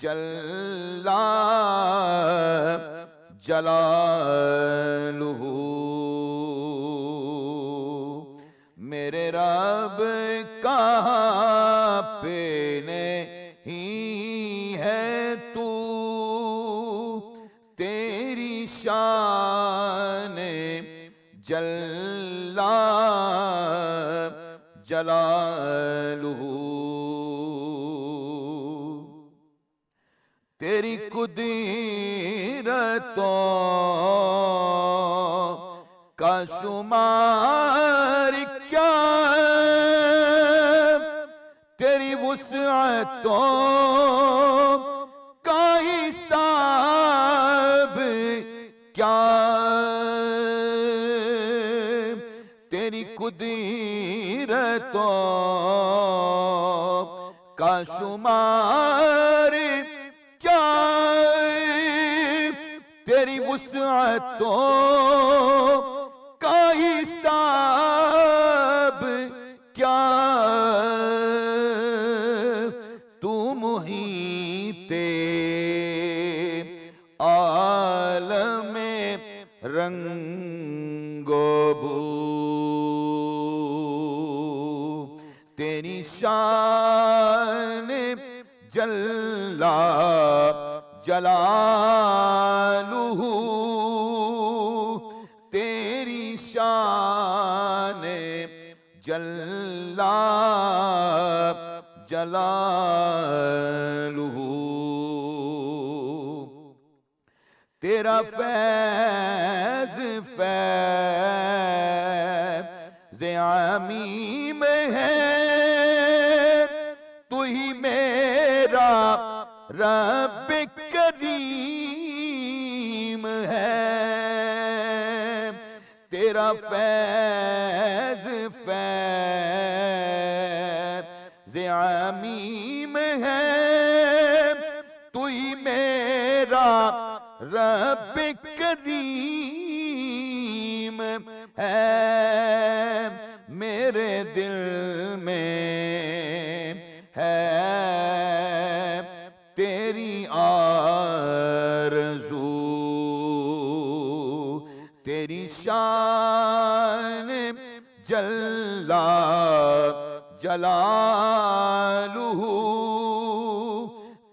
جلا جلالہ میرے رب کہاں پہ نہیں ہے تو تیری شان جلا جلالہ تیری قدرتوں کا شمار کیا تیری وسعتوں کا حساب کیا تیری قدرتوں کا شمار کیا تیری وسعتوں کا حساب کیا تو محیط عالم رنگ و بو تیری شان جلا جلالہ تیری شان جلا جلالہ تیرا فیض فیض عمیم ہے تو ہی میرا رب کریم ہے تیرا فیض فیض عمیم ہے تو ہی میرا رب کریم ہے میرے دل میں ہے تیری آرزو تیری شان جلا جلالہ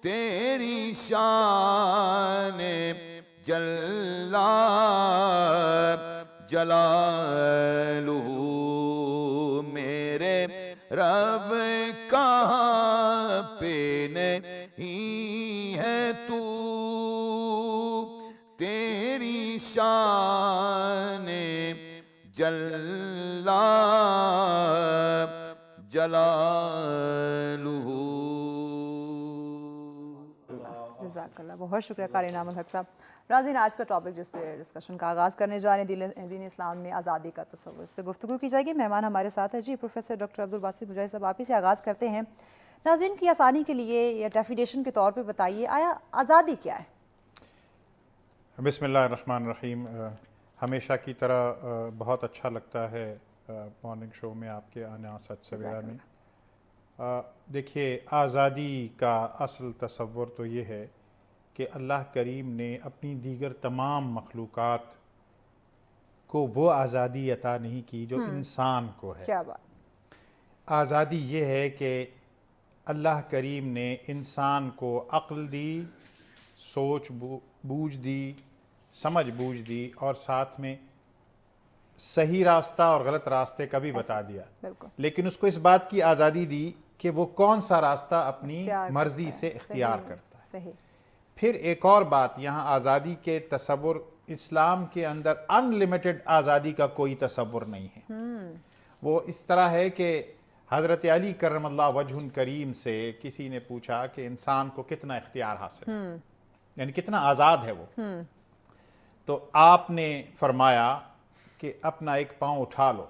تیری شان جلا جلالہ میرے رب کہاں پہ نہیں ہے تو تیری شان جلا جلالہ جزاک اللہ، بہت شکریہ قاری انعام الحق صاحب۔ ناظرین، آج کا ٹاپک جس پہ ڈسکشن کا آغاز کرنے جا رہے ہیں دین اسلام میں آزادی کا تصور، اس پہ گفتگو کی جائے گی۔ مہمان ہمارے ساتھ ہے جی پروفیسر ڈاکٹر عبدالباسط مجاہد صاحب، آپ ہی سے آغاز کرتے ہیں۔ ناظرین کی آسانی کے لیے یا ڈیفینیشن کے طور پہ بتائیے، آیا آزادی کیا ہے؟ بسم اللہ الرحمن الرحیم۔ ہمیشہ کی طرح بہت اچھا لگتا ہے مارننگ شو میں آپ کے آنا سچ سویرا میں۔ دیکھیے، آزادی کا اصل تصور تو یہ ہے کہ اللہ کریم نے اپنی دیگر تمام مخلوقات کو وہ آزادی عطا نہیں کی جو انسان کو ہے۔ کیا بات! آزادی یہ ہے کہ اللہ کریم نے انسان کو عقل دی، سوچ بوجھ دی، سمجھ بوجھ دی، اور ساتھ میں صحیح راستہ اور غلط راستے کا بھی بتا دیا، لیکن اس کو اس بات کی آزادی دی کہ وہ کون سا راستہ اپنی مرضی سے اختیار کرتا ہے۔ پھر ایک اور بات، یہاں آزادی کے تصور، اسلام کے اندر ان لمیٹڈ آزادی کا کوئی تصور نہیں ہے۔ وہ اس طرح ہے کہ حضرت علی کرم اللہ وجہ کریم سے کسی نے پوچھا کہ انسان کو کتنا اختیار حاصل ہے، یعنی کتنا آزاد ہے وہ، تو آپ نے فرمایا کہ اپنا ایک پاؤں اٹھا لو۔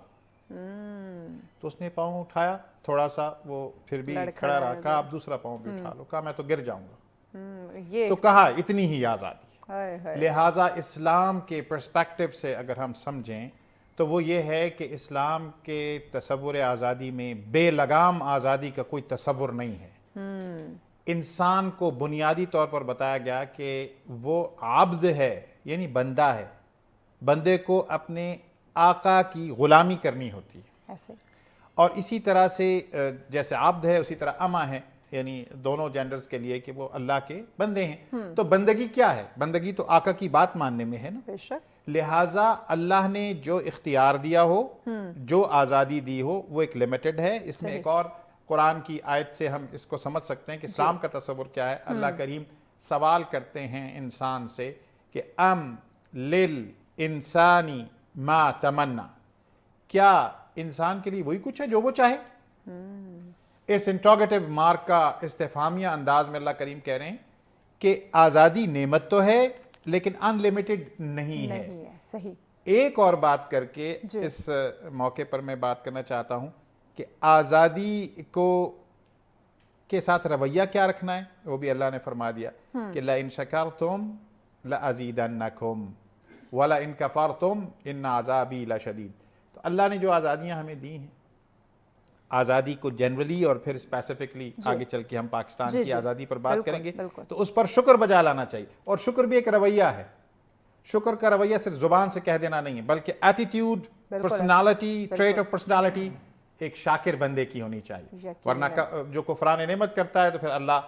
تو اس نے پاؤں اٹھایا، تھوڑا سا وہ پھر بھی کھڑا رہا، کہا آپ دوسرا پاؤں بھی اٹھا لو، کہا میں تو گر جاؤں گا، تو کہا اتنی ہی آزادی۔ لہٰذا اسلام کے پرسپیکٹیو سے اگر ہم سمجھیں تو وہ یہ ہے کہ اسلام کے تصور آزادی میں بے لگام آزادی کا کوئی تصور نہیں ہے. انسان کو بنیادی طور پر بتایا گیا کہ وہ عبد ہے، یعنی بندہ ہے. بندے کو اپنے آقا کی غلامی کرنی ہوتی ہے. ایسے اور اسی طرح سے جیسے عبد ہے اسی طرح اما ہے، یعنی دونوں جینڈرز کے لیے کہ وہ اللہ کے بندے ہیں. تو بندگی کیا ہے؟ بندگی تو آقا کی بات ماننے میں ہے نا. بے شک. لہٰذا اللہ نے جو اختیار دیا ہو، جو آزادی دی ہو، وہ ایک لمیٹڈ ہے. اس میں ایک اور قرآن کی آیت سے ہم اس کو سمجھ سکتے ہیں کہ اسلام کا تصور کیا ہے. اللہ کریم سوال کرتے ہیں انسان سے کہ ام للانسانی ما تمنا، کیا انسان کے لیے وہی کچھ ہے جو وہ چاہے؟ اس انٹروگیٹو مارک کا استفہامیہ انداز میں اللہ کریم کہہ رہے ہیں کہ آزادی نعمت تو ہے لیکن ان لمیٹڈ نہیں ہے. نہیں ہے. صحیح. ایک اور بات کر کے اس موقع پر میں بات کرنا چاہتا ہوں کہ آزادی کو کے ساتھ رویہ کیا رکھنا ہے، وہ بھی اللہ نے فرما دیا کہ لَإِن شَكَرْتُمْ لَأَزِيدَنَّكُمْ وَلَإِن كَفَرْتُمْ إِنَّ عَذَابِي لَشَدِيدٌ. تو اللہ نے جو آزادیاں ہمیں دی ہیں، آزادی کو جنرلی اور پھر اسپیسیفکلی آگے چل کے ہم پاکستان کی آزادی پر بات کریں گے، تو اس پر شکر بجا لانا چاہیے. اور شکر بھی ایک رویہ ہے. شکر کا رویہ صرف زبان سے کہہ دینا نہیں ہے، بلکہ attitude, personality, trait of personality ایک شاکر بندے کی ہونی چاہیے. ورنہ جو کفران نعمت کرتا ہے تو پھر اللہ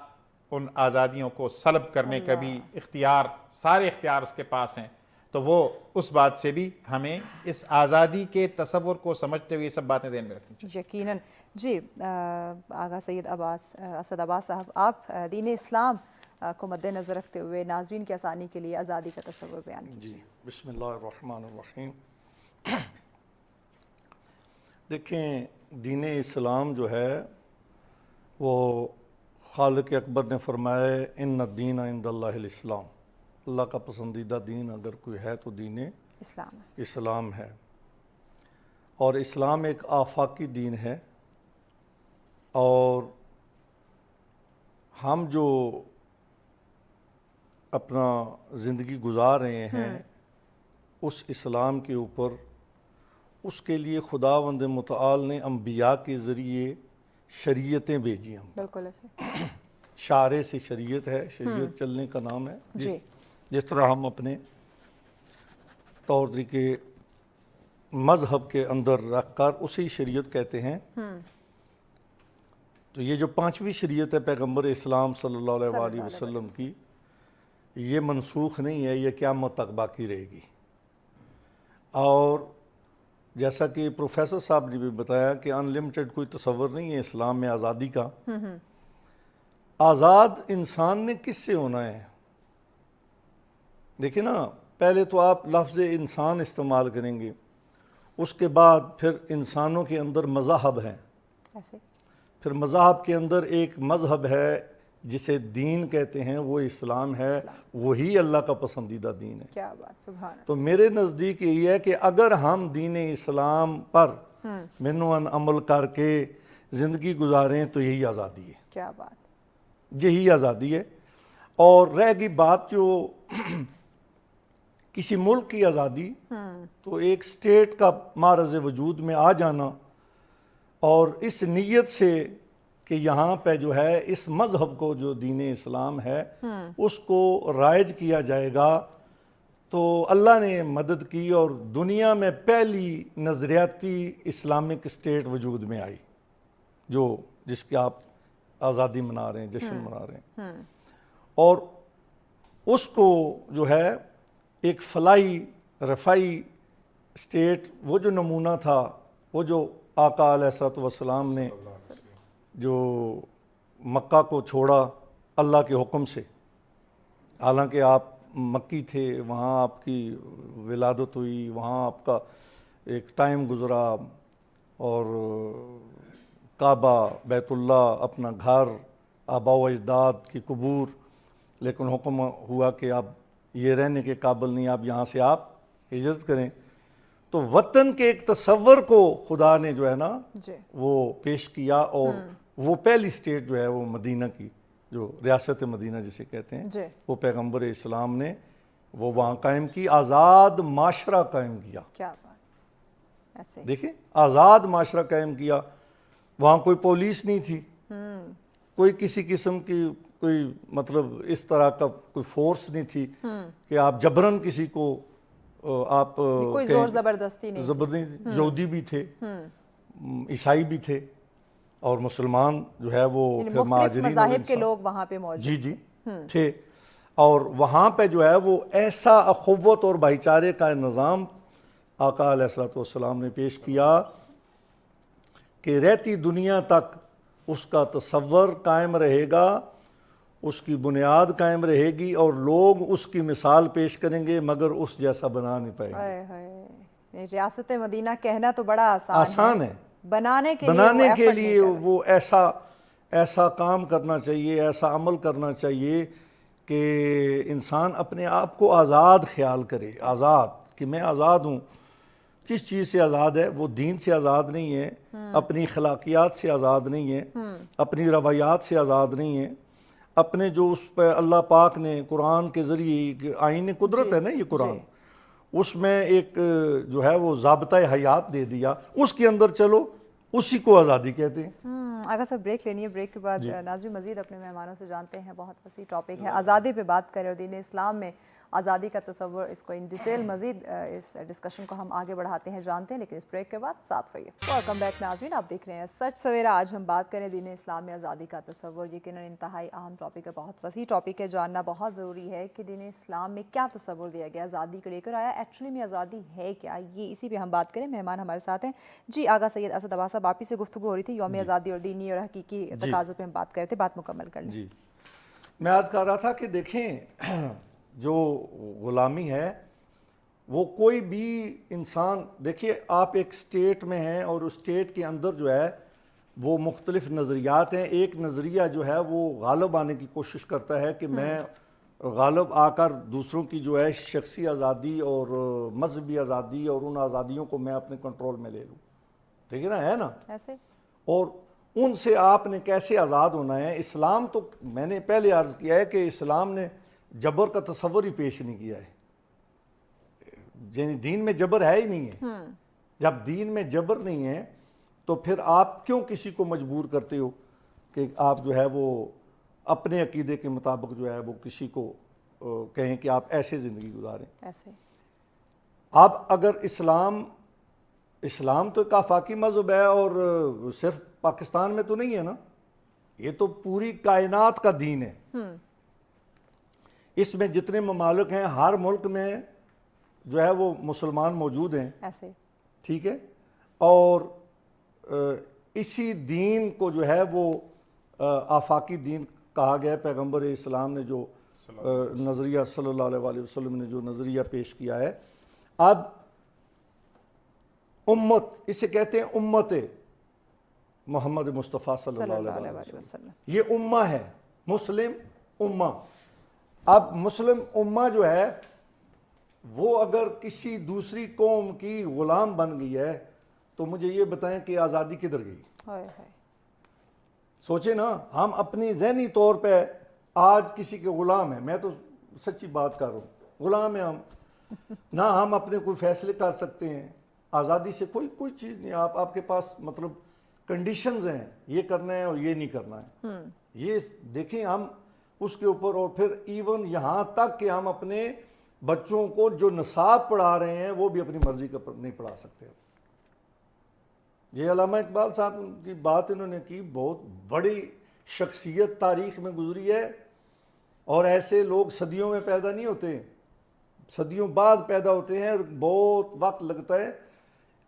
ان آزادیوں کو سلب کرنے کا بھی اختیار، سارے اختیار اس کے پاس ہیں. تو وہ اس بات سے بھی ہمیں اس آزادی کے تصور کو سمجھتے ہوئے یہ سب باتیں ذہن میں رکھنی چاہیے. یقیناً. جی آغا سید اسد عباس صاحب، آپ دین اسلام کو مد نظر رکھتے ہوئے ناظرین کی آسانی کے لیے آزادی کا تصور بیان کیجیے. جی بسم اللہ الرحمن الرحیم. دیکھیں، دین اسلام جو ہے وہ خالق اکبر نے فرمایا ان الدین عند اللہ الاسلام. اللہ کا پسندیدہ دین اگر کوئی ہے تو دین اسلام ہے. اور اسلام ایک آفاقی دین ہے. اور ہم جو اپنا زندگی گزار رہے ہیں اس اسلام کے اوپر، اس کے لیے خداوند متعال نے انبیاء کے ذریعے شریعتیں بھیجی ہیں. بالکل ایسے. شارع سے شریعت ہے، شریعت چلنے کا نام ہے. جس طرح ہم اپنے طور طریقے مذہب کے اندر رکھ کر اسی شریعت کہتے ہیں. تو یہ جو 5ویں شریعت ہے پیغمبر اسلام صلی اللہ علیہ وآلہ وسلم کی، یہ منسوخ نہیں ہے، یہ قیامت تک باقی رہے گی. اور جیسا کہ پروفیسر صاحب نے بھی بتایا کہ ان لمیٹڈ کوئی تصور نہیں ہے اسلام میں آزادی کا. آزاد انسان نے کس سے ہونا ہے؟ دیکھیں نا، پہلے تو آپ لفظ انسان استعمال کریں گے، اس کے بعد پھر انسانوں کے اندر مذاہب ہیں. پھر مذاہب کے اندر ایک مذہب ہے جسے دین کہتے ہیں، وہ اسلام ہے. وہی اللہ کا پسندیدہ دین ہے. کیا بات، سبحان اللہ. تو میرے نزدیک یہ ہے کہ اگر ہم دین اسلام پر منوان عمل کر کے زندگی گزاریں تو یہی آزادی ہے. کیا بات. یہی آزادی ہے. اور رہ گئی بات جو کسی ملک کی آزادی، تو ایک سٹیٹ کا معرض وجود میں آ جانا اور اس نیت سے کہ یہاں پہ جو ہے اس مذہب کو جو دین اسلام ہے اس کو رائج کیا جائے گا، تو اللہ نے مدد کی اور دنیا میں پہلی نظریاتی اسلامک سٹیٹ وجود میں آئی، جس کی آپ آزادی منا رہے ہیں، جشن منا رہے ہیں. اور اس کو جو ہے ایک فلاحی رفائی سٹیٹ، وہ جو نمونہ تھا، وہ جو آقا علیہ الصلوۃ والسلام نے جو مکہ کو چھوڑا اللہ کے حکم سے، حالانکہ آپ مکی تھے، وہاں آپ کی ولادت ہوئی، وہاں آپ کا ایک ٹائم گزرا، اور کعبہ، بیت اللہ، اپنا گھر، آباء و اجداد کی قبور، لیکن حکم ہوا کہ اب یہ رہنے کے قابل نہیں، آپ یہاں سے آپ ہجرت کریں. تو وطن کے ایک تصور کو خدا نے جو ہے نا وہ پیش کیا، اور وہ پہلی سٹیٹ جو ہے وہ مدینہ کی، جو ریاست مدینہ جسے کہتے ہیں، وہ پیغمبر اسلام نے وہ وہاں قائم کی، آزاد معاشرہ قائم کیا. ایسے دیکھیں آزاد معاشرہ قائم کیا, وہاں کوئی پولیس نہیں تھی, کوئی کسی قسم کی کوئی مطلب اس طرح کا کوئی فورس نہیں تھی کہ آپ جبراً کسی کو آپ کوئی زور زبردستی نہیں. زبردستی. یہودی بھی تھے, عیسائی بھی تھے, اور مسلمان جو ہے وہ پھر مختلف مہاجرین اور مذاہب کے انصار. لوگ وہاں پہ موجود. جی جی تھے, اور وہاں پہ جو ہے وہ ایسا اخوت اور بھائی چارے کا نظام آقا علیہ الصلوۃ والسلام نے پیش کیا کہ رہتی دنیا تک اس کا تصور قائم رہے گا, اس کی بنیاد قائم رہے گی, اور لوگ اس کی مثال پیش کریں گے مگر اس جیسا بنا نہیں پائیں گے. ریاست مدینہ کہنا تو بڑا آسان ہے, بنانے کے لیے وہ ایسا کام کرنا چاہیے, ایسا عمل کرنا چاہیے کہ انسان اپنے آپ کو آزاد خیال کرے. آزاد کہ میں آزاد ہوں. کس چیز سے آزاد ہے؟ وہ دین سے آزاد نہیں ہے, اپنی اخلاقیات سے آزاد نہیں ہے, اپنی روایات سے آزاد نہیں ہے, اپنے جو اس پہ اللہ پاک نے قرآن کے ذریعے آئین قدرت ہے نا یہ قرآن, اس میں ایک جو ہے وہ ضابطۂ حیات دے دیا, اس کے اندر چلو, اسی کو آزادی کہتے ہیں. آگا سب بریک لینی ہے, بریک کے بعد ناظرین مزید اپنے مہمانوں سے جانتے ہیں. بہت وسیع ٹاپک ہے, آزادی پہ بات کریں اور دین اسلام میں آزادی کا تصور, اس کو ان ڈیٹیل مزید اس ڈسکشن کو ہم آگے بڑھاتے ہیں, جانتے ہیں, لیکن اس بریک کے بعد ساتھ رہیے. ویلکم بیک ناظرین, آپ دیکھ رہے ہیں سچ سویرا. آج ہم بات کریں دین اسلام میں آزادی کا تصور. یقیناً انتہائی اہم ٹاپک ہے, بہت وسیع ٹاپک ہے, جاننا بہت ضروری ہے کہ دین اسلام میں کیا تصور دیا گیا آزادی کو لے کر, آیا ایکچولی میں آزادی ہے کیا, یہ اسی پہ ہم بات کریں. مہمان ہمارے ساتھ ہیں جی. آغا سید اسد عباس صاحب, آپ ہی سے گفتگو ہو رہی تھی یوم آزادی اور دینی اور حقیقی تقاضوں پہ ہم بات کر رہے تھے, بات مکمل کر لیں. جی میں عرض کر رہا تھا کہ دیکھیں جو غلامی ہے وہ کوئی بھی انسان, دیکھیے آپ ایک سٹیٹ میں ہیں اور اس سٹیٹ کے اندر جو ہے وہ مختلف نظریات ہیں. ایک نظریہ جو ہے وہ غالب آنے کی کوشش کرتا ہے کہ میں غالب آ کر دوسروں کی جو ہے شخصی آزادی اور مذہبی آزادی اور ان آزادیوں کو میں اپنے کنٹرول میں لے لوں. ٹھیک ہے نا, ہے نا, ایسے اور ان سے آپ نے کیسے آزاد ہونا ہے. اسلام تو میں نے پہلے عرض کیا ہے کہ اسلام نے جبر کا تصور ہی پیش نہیں کیا ہے. یعنی دین میں جبر ہے ہی نہیں ہے. جب دین میں جبر نہیں ہے تو پھر آپ کیوں کسی کو مجبور کرتے ہو کہ آپ جو ہے وہ اپنے عقیدے کے مطابق جو ہے وہ کسی کو کہیں کہ آپ ایسے زندگی گزاریں. ایسے اب اگر اسلام تو ایک آفاقی مذہب ہے اور صرف پاکستان میں تو نہیں ہے نا, یہ تو پوری کائنات کا دین ہے. اس میں جتنے ممالک ہیں ہر ملک میں جو ہے وہ مسلمان موجود ہیں. ایسے ٹھیک ہے, اور اسی دین کو جو ہے وہ آفاقی دین کہا گیا ہے. پیغمبر اسلام نے جو نظریہ صلی اللہ علیہ وسلم نے جو نظریہ پیش کیا ہے. اب امت, اسے کہتے ہیں امت محمد مصطفیٰ صلی اللہ علیہ وسلم. یہ امہ ہے, مسلم امہ. اب مسلم امہ جو ہے وہ اگر کسی دوسری قوم کی غلام بن گئی ہے تو مجھے یہ بتائیں کہ آزادی کدھر گئی. سوچیں نا, ہم اپنی ذہنی طور پہ آج کسی کے غلام ہیں. میں تو سچی بات کر رہا ہوں, غلام ہیں ہم. نہ ہم اپنے کوئی فیصلے کر سکتے ہیں, آزادی سے کوئی چیز نہیں. آپ کے پاس مطلب کنڈیشنز ہیں, یہ کرنا ہے اور یہ نہیں کرنا ہے. یہ دیکھیں ہم اس کے اوپر, اور پھر ایون یہاں تک کہ ہم اپنے بچوں کو جو نصاب پڑھا رہے ہیں وہ بھی اپنی مرضی کا نہیں پڑھا سکتے. یہ علامہ اقبال صاحب کی بات انہوں نے کی, بہت بڑی شخصیت تاریخ میں گزری ہے, اور ایسے لوگ صدیوں میں پیدا نہیں ہوتے, صدیوں بعد پیدا ہوتے ہیں. بہت وقت لگتا ہے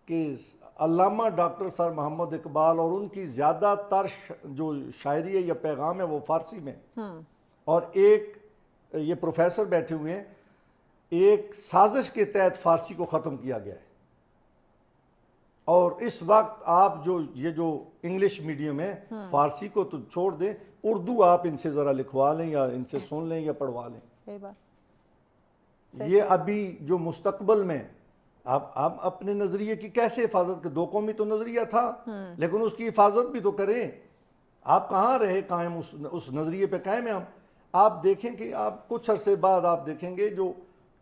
کہ علامہ ڈاکٹر سر محمد اقبال اور ان کی زیادہ تر جو شاعری ہے یا پیغام ہے وہ فارسی میں, اور ایک یہ پروفیسر بیٹھے ہوئے ہیں, ایک سازش کے تحت فارسی کو ختم کیا گیا ہے. اور اس وقت آپ یہ جو انگلش میڈیم ہے, فارسی کو تو چھوڑ دیں, اردو آپ ان سے ذرا لکھوا لیں یا ان سے سن لیں یا پڑھوا لیں. یہ ابھی جو مستقبل میں آپ اپنے نظریے کی کیسے حفاظت کریں. 2 قومی تو نظریہ تھا, لیکن اس کی حفاظت بھی تو کریں. آپ کہاں رہے قائم, اس نظریے پہ قائم ہیں ہم. آپ دیکھیں کہ آپ کچھ عرصے بعد آپ دیکھیں گے جو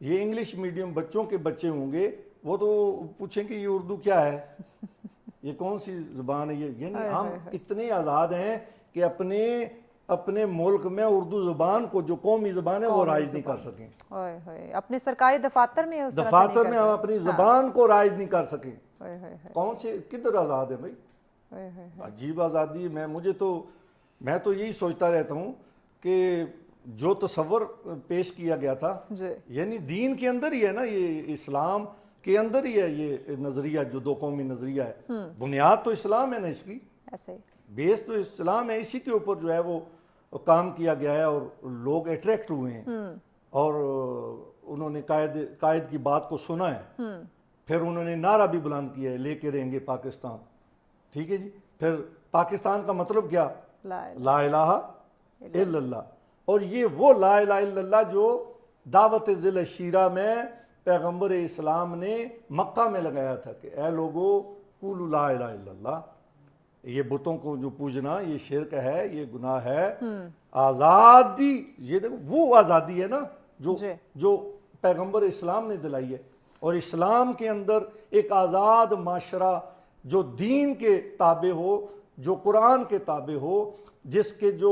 یہ انگلش میڈیم بچوں کے بچے ہوں گے وہ تو پوچھیں کہ یہ اردو کیا ہے، یہ کون سی زبان ہے یہ، یعنی ہم اتنے آزاد ہیں کہ اپنے ملک میں اردو زبان کو جو قومی زبان ہے وہ رائج نہیں کر سکیں، اپنے سرکاری دفاتر میں اس طرح سے دفاتر میں ہم اپنی زبان کو رائج نہیں کر سکیں، نہیں کون سے کدھر آزاد ہے بھائی، عجیب آزادی ہے۔ میں تو یہی سوچتا رہتا ہوں کہ جو تصور پیش کیا گیا تھا جی یعنی دین کے اندر ہی ہے نا، یہ اسلام کے اندر ہی ہے یہ نظریہ، جو دو قومی نظریہ ہے، بنیاد تو اسلام ہے نا، اس کی ایسے ہی بیس تو اسلام ہے، اسی کے اوپر جو ہے وہ کام کیا گیا ہے، اور لوگ اٹریکٹ ہوئے ہیں اور انہوں نے قائد کی بات کو سنا ہے، پھر انہوں نے نعرہ بھی بلند کیا ہے، لے کے رہیں گے پاکستان، ٹھیک ہے جی، پھر پاکستان کا مطلب کیا، لا الہ الا اللہ، اور یہ وہ لا الہ الا اللہ جو دعوت ذی الشیرہ میں پیغمبر اسلام نے مکہ میں لگایا تھا کہ اے لوگو قولوا لا الہ الا اللہ، یہ بتوں کو جو پوجنا یہ شرک ہے، یہ گناہ ہے، آزادی، یہ وہ آزادی ہے نا جو پیغمبر اسلام نے دلائی ہے، اور اسلام کے اندر ایک آزاد معاشرہ جو دین کے تابع ہو، جو قرآن کے تابع ہو، جس کے جو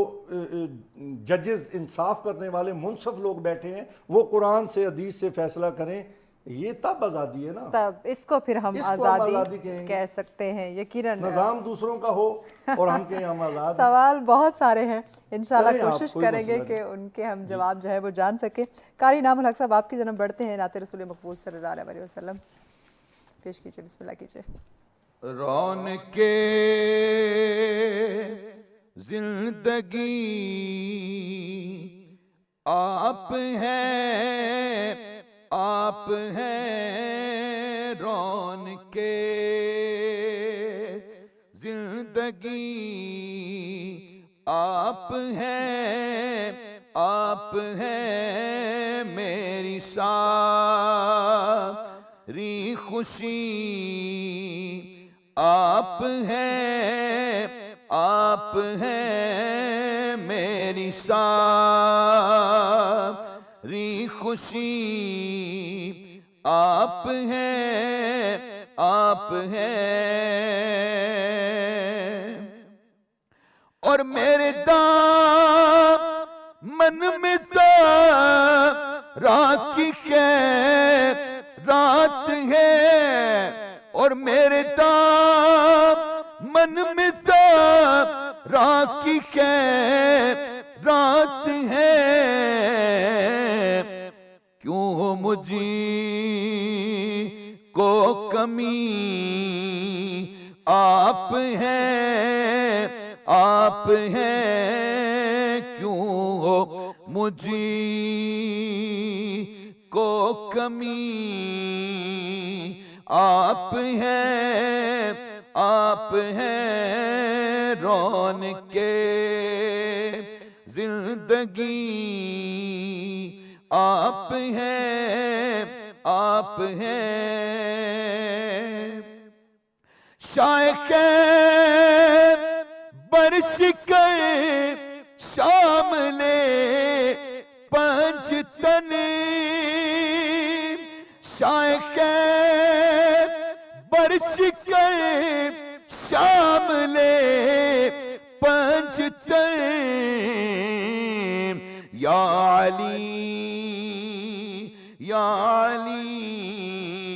ججز انصاف کرنے والے منصف لوگ بیٹھے ہیں وہ قرآن سے حدیث سے فیصلہ کریں، یہ تب آزادی ہے نا، تب اس کو پھر ہم آزادی کہہ سکتے ہیں۔ یقیناً نظام دوسروں کا ہو اور ہم کہیں ہم آزاد۔ سوال بہت سارے ہیں، انشاءاللہ کوشش کریں گے کہ ان کے ہم جواب جو ہے وہ جان سکیں۔ قاری انعام الحق صاحب آپ کی جانب بڑھتے ہیں، نعت رسول مقبول صلی اللہ علیہ وسلم پیش کیجئے، بسم اللہ کیجئے۔ رونق زندگی آپ ہیں، آپ ہیں رونق زندگی آپ ہیں، آپ ہیں میری ساری خوشی آپ ہیں، آپ ہیں میری ساری خوشی آپ ہیں، آپ ہیں، اور میرے دامن میں ذرا کی خیرات ہے، اور میرے دامن میں ذرا کی خیرات ہے، کیوں مجھے کو کمی آپ ہیں، آپ ہیں، کیوں ہو مجھے کو کمی آپ ہیں، آپ ہیں رونق زندگی آپ ہیں، آپ ہیں، شائخ برش کر شام لے پنج تن، شائخ برش کر شام لے پنج تن، یا علی یا علی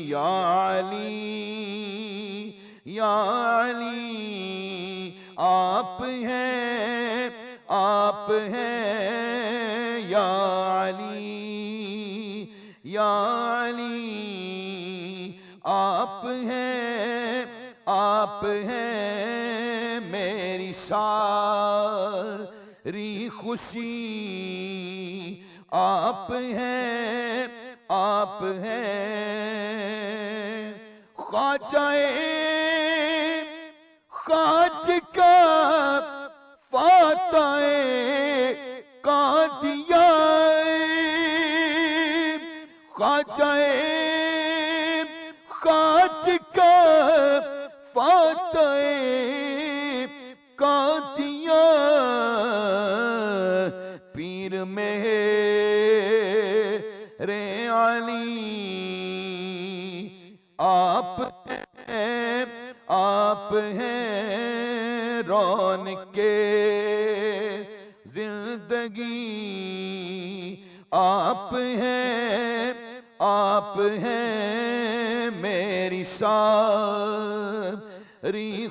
یا علی یا علی آپ ہیں، آپ ہیں، یا علی یا علی آپ ہیں، آپ ہیں میری ساری خوشی آپ ہیں، آپ ہیں، خواجہ خواج کا فاتح قادیان، خواجہ خواج کا فاتح قادیان، پیر مہر علی زندگی آپ ہیں، آپ ہیں میری ساری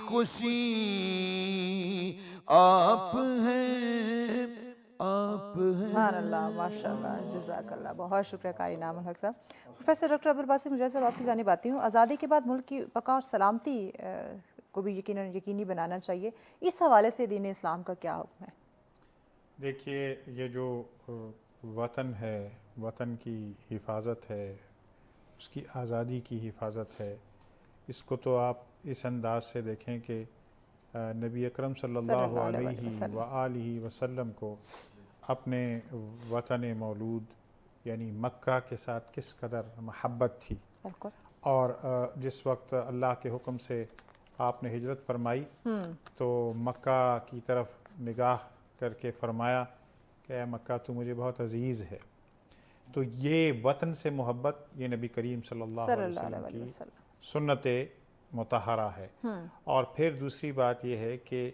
خوشی، آپ ہیں، آپ ہیں۔ سبحان اللہ، ماشاء اللہ، جزاک اللہ، بہت شکریہ قاری انعام الحق صاحب۔ پروفیسر ڈاکٹر عبدالباسط مجاہد صاحب، آپ کی جانب آتی ہوں۔ آزادی کے بعد ملک کی بقا اور سلامتی کو بھی یقینی بنانا چاہیے، اس حوالے سے دین اسلام کا کیا حکم ہے؟ دیکھیے، یہ جو وطن ہے، وطن کی حفاظت ہے، اس کی آزادی کی حفاظت ہے، اس کو تو آپ اس انداز سے دیکھیں کہ نبی اکرم صلی اللہ علیہ وآلہ وسلم کو اپنے وطن مولود یعنی مکہ کے ساتھ کس قدر محبت تھی، بالکل۔ اور جس وقت اللہ کے حکم سے آپ نے ہجرت فرمائی تو مکہ کی طرف نگاہ کر کے فرمایا کہ اے مکہ تو مجھے بہت عزیز ہے۔ تو یہ وطن سے محبت یہ نبی کریم صلی اللہ علیہ وسلم کی سنت مطہرہ ہے۔ اور پھر دوسری بات یہ ہے کہ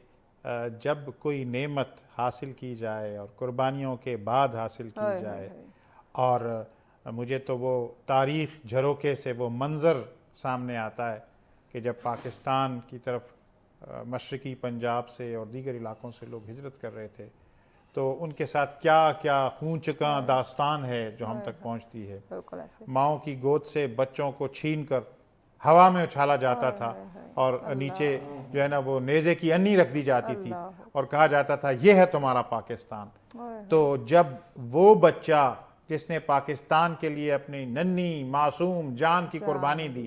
جب کوئی نعمت حاصل کی جائے اور قربانیوں کے بعد حاصل کی جائے، اور مجھے تو وہ تاریخ جھروکے سے وہ منظر سامنے آتا ہے کہ جب پاکستان کی طرف مشرقی پنجاب سے اور دیگر علاقوں سے لوگ ہجرت کر رہے تھے تو ان کے ساتھ کیا کیا خون چکاں داستان ہے جو ہم تک پہنچتی ہے۔ ماؤں کی گود سے بچوں کو چھین کر ہوا میں اچھالا جاتا تھا اور نیچے جو ہے نا وہ نیزے کی انی رکھ دی جاتی تھی اور کہا جاتا تھا یہ ہے تمہارا پاکستان۔ تو جب وہ بچہ جس نے پاکستان کے لیے اپنی ننھی معصوم جان کی قربانی دی،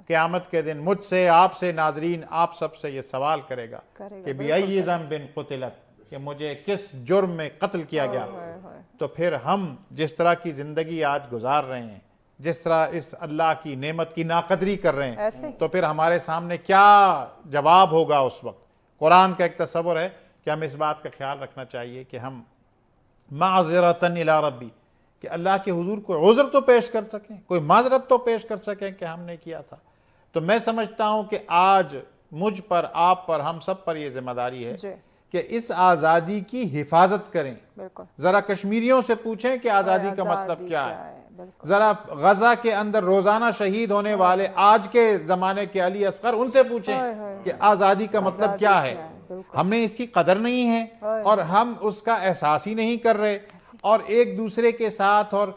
قیامت کے دن مجھ سے، آپ سے، ناظرین آپ سب سے یہ سوال کرے گا کہ بِأَيِّ ذَنبٍ قُتِلَتْ، کہ مجھے کس جرم میں قتل کیا گیا۔ تو پھر ہم جس طرح کی زندگی آج گزار رہے ہیں، جس طرح اس اللہ کی نعمت کی ناقدری کر رہے ہیں، تو پھر ہمارے سامنے کیا جواب ہوگا اس وقت۔ قرآن کا ایک تصور ہے کہ ہم اس بات کا خیال رکھنا چاہیے کہ ہم معذرتاً الی ربی، کہ اللہ کے حضور کوئی عذر تو پیش کر سکیں، کوئی معذرت تو پیش کر سکیں کہ ہم نے کیا تھا۔ تو میں سمجھتا ہوں کہ آج مجھ پر، آپ پر، ہم سب پر یہ ذمہ داری ہے کہ اس آزادی کی حفاظت کریں۔ ذرا کشمیریوں سے پوچھیں کہ آزادی کا مطلب کیا ہے، ذرا غزہ کے اندر روزانہ شہید ہونے والے آج کے زمانے کے علی اصغر، ان سے پوچھیں کہ آزادی کا مطلب کیا ہے۔ ہم نے اس کی قدر نہیں ہے اور ہم اس کا احساس ہی نہیں کر رہے، اور ایک دوسرے کے ساتھ، اور